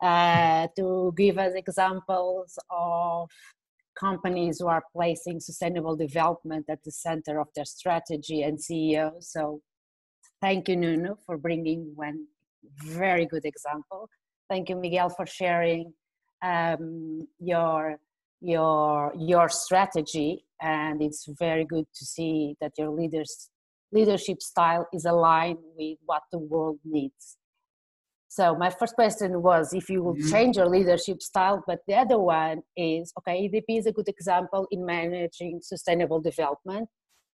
Speaker 6: to give us examples of companies who are placing sustainable development at the center of their strategy and CEO. So thank you, Nuno, for bringing one very good example. Thank you, Miguel, for sharing your strategy, and it's very good to see that your leadership style is aligned with what the world needs. So my first question was if you will change your leadership style, but the other one is, okay, EDP is a good example in managing sustainable development,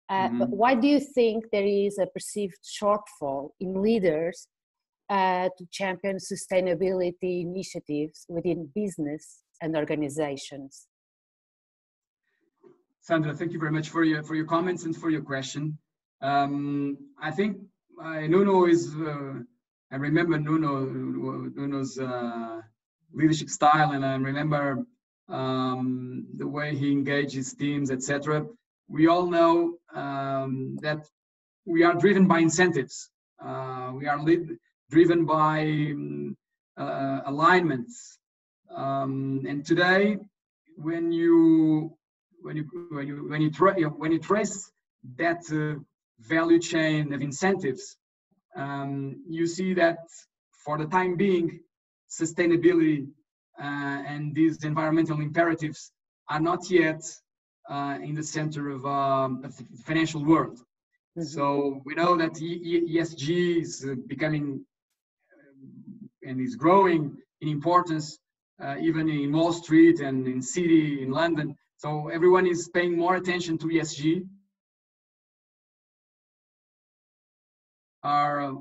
Speaker 6: but why do you think there is a perceived shortfall in leaders to champion sustainability initiatives within business and organizations?
Speaker 4: Sandra, thank you very much for your comments and for your question. I think Nuno is. I remember Nuno's leadership style, and I remember the way he engages teams, etc. We all know that we are driven by incentives. We are driven by alignments. And today, when you trace that value chain of incentives, you see that for the time being, sustainability and these environmental imperatives are not yet in the center of the financial world. So we know that ESG is becoming and is growing in importance, even in Wall Street and in City, in London. So everyone is paying more attention to ESG.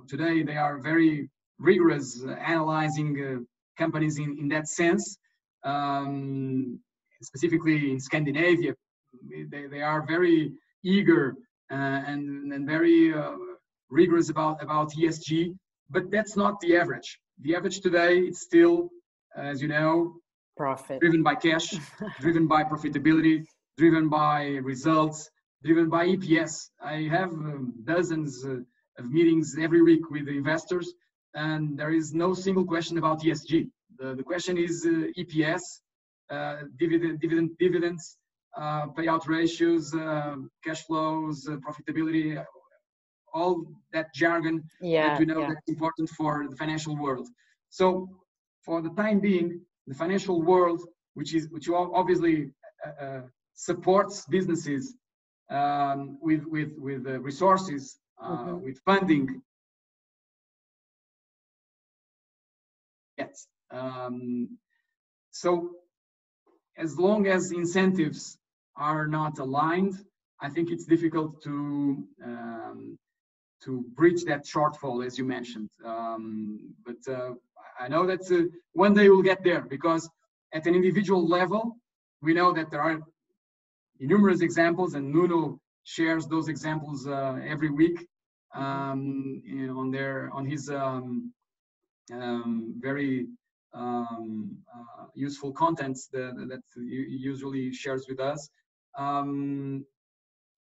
Speaker 4: Today they are very rigorous analyzing companies in that sense. specifically in Scandinavia, they are very eager and very rigorous about ESG, but that's not the average. The average today, it's still, as you know,
Speaker 6: Profit.
Speaker 4: driven by cash, driven by profitability, driven by results, driven by EPS. I have dozens of meetings every week with the investors, and there is no single question about ESG. The question is EPS, dividends, payout ratios, cash flows, profitability, all that jargon that we know that's important for the financial world. So for the time being, the financial world, which obviously supports businesses with resources, with funding. Yes. So as long as incentives are not aligned, I think it's difficult to bridge that shortfall, as you mentioned. But I know that one day we'll get there, because at an individual level, we know that there are numerous examples, and Nuno shares those examples every week on his very useful contents that he usually shares with us.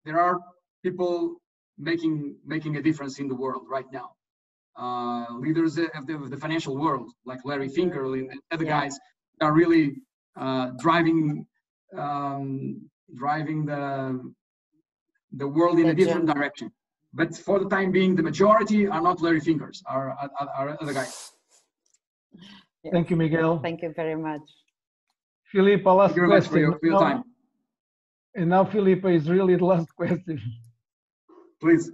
Speaker 4: There are people making a difference in the world right now. Leaders of the financial world, like Larry Finkel and other guys, are really driving the world in a different direction. But for the time being, the majority are not Larry Finkers, are other guys.
Speaker 2: Yes. Thank you, Miguel.
Speaker 6: Thank you very much.
Speaker 2: Filipe, last question.
Speaker 4: Thank you very much for your time.
Speaker 2: And now Filipe is really the last question.
Speaker 4: Please.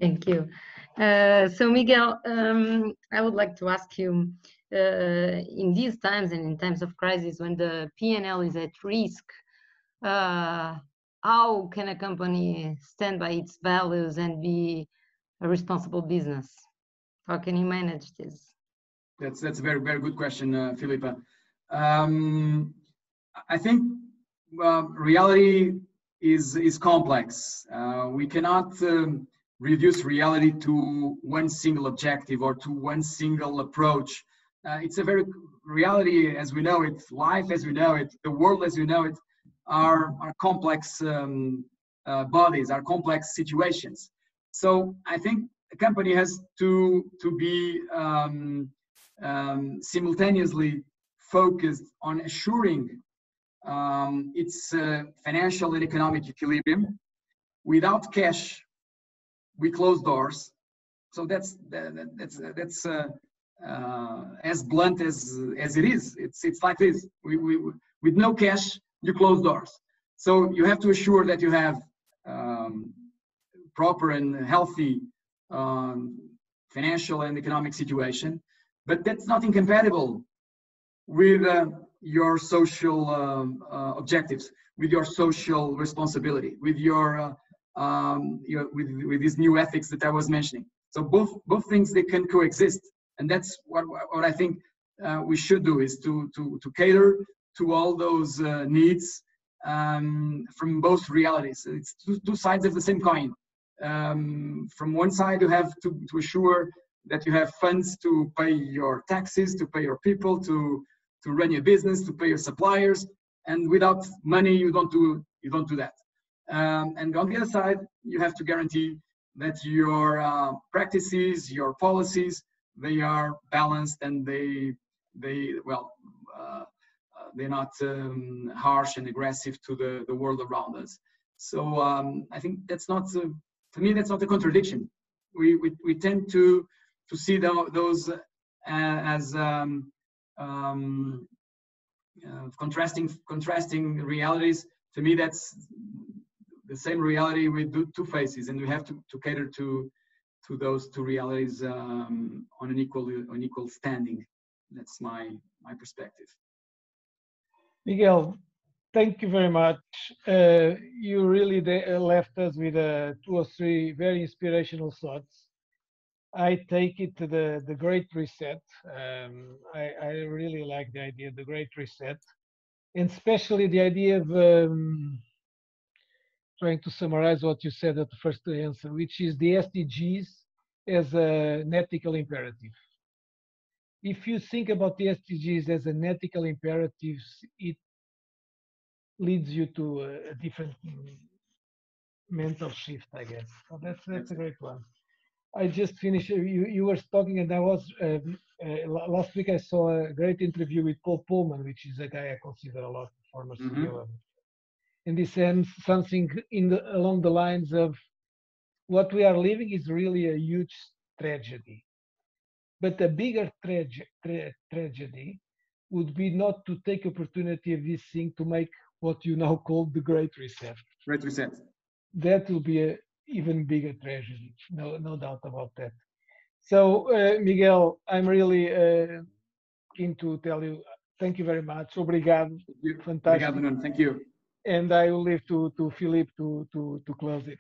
Speaker 5: Thank you. So Miguel, I would like to ask you, in these times and in times of crisis, when the P&L is at risk, how can a company stand by its values and be a responsible business? How can you manage this?
Speaker 4: That's a very, very good question, Filipe. I think reality is complex. We cannot reduce reality to one single objective or to one single approach. It's a very reality as we know it, life as we know it, the world as we know it, are complex bodies, are complex situations. So I think a company has to be simultaneously focused on assuring its financial and economic equilibrium. Without cash, we close doors. So that's as blunt as it is. It's like this. With no cash, you close doors. So you have to assure that you have proper and healthy financial and economic situation, but that's not incompatible with your social objectives, with your social responsibility, with your with these new ethics that I was mentioning. So both things, they can coexist, and that's what I think we should do, is to cater to all those needs from both realities. It's two sides of the same coin. From one side, you have to assure that you have funds to pay your taxes, to pay your people, to run your business, to pay your suppliers, and without money, you don't do that. And on the other side, you have to guarantee that your practices, your policies, they are balanced, and they're not harsh and aggressive to the world around us. So I think that's not, to me, that's not a contradiction. We tend to see those as contrasting realities. To me, that's the same reality with two faces, and we have to cater to those two realities on an equal standing. That's my perspective.
Speaker 2: Miguel, thank you very much. You really left us with 2 or 3 very inspirational thoughts. I take it to the Great Reset. I really like the idea of the Great Reset, and especially the idea of trying to summarize what you said at the first answer, which is the SDGs as an ethical imperative. If you think about the SDGs as an ethical imperative, it leads you to a different mental shift, I guess. So that's a great one. I just finished. You were talking, and I was last week. I saw a great interview with Paul Pullman, which is a guy I consider a lot, former CEO. And he said something along the lines of, "What we are living is really a huge tragedy, but a bigger tragedy would be not to take opportunity of this thing to make what you now call the Great Reset.
Speaker 4: Great Reset.
Speaker 2: That will be an even bigger tragedy, no doubt about that." So, Miguel, I'm really keen to tell you, thank you very much. Obrigado. Fantastic.
Speaker 4: Obrigado, Nuno. Thank you.
Speaker 2: And I will leave to Philippe to close it.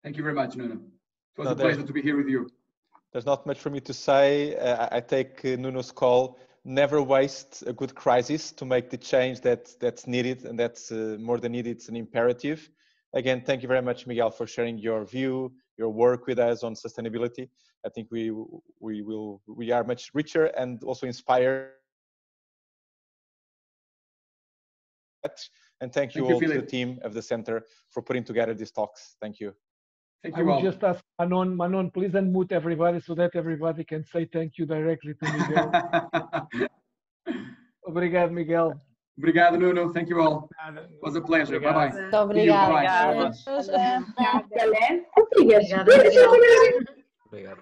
Speaker 4: Thank you very much, Nuno. It was a pleasure to be here with you.
Speaker 1: There's not much for me to say. I take Nuno's call. Never waste a good crisis to make the change that's needed, and that's more than needed. It's an imperative. Again, thank you very much, Miguel, for sharing your view, your work with us on sustainability. I think we are much richer and also inspired. And thank you all to the team of the center for putting together these talks. Thank you.
Speaker 4: Thank you
Speaker 2: I
Speaker 4: all.
Speaker 2: would just ask Manon, please unmute everybody so that everybody can say thank you directly to Miguel. Obrigado, Miguel.
Speaker 4: Obrigado, Nuno. Thank you all. It was a pleasure. Bye-bye.
Speaker 6: Muito obrigada.
Speaker 5: Obrigado.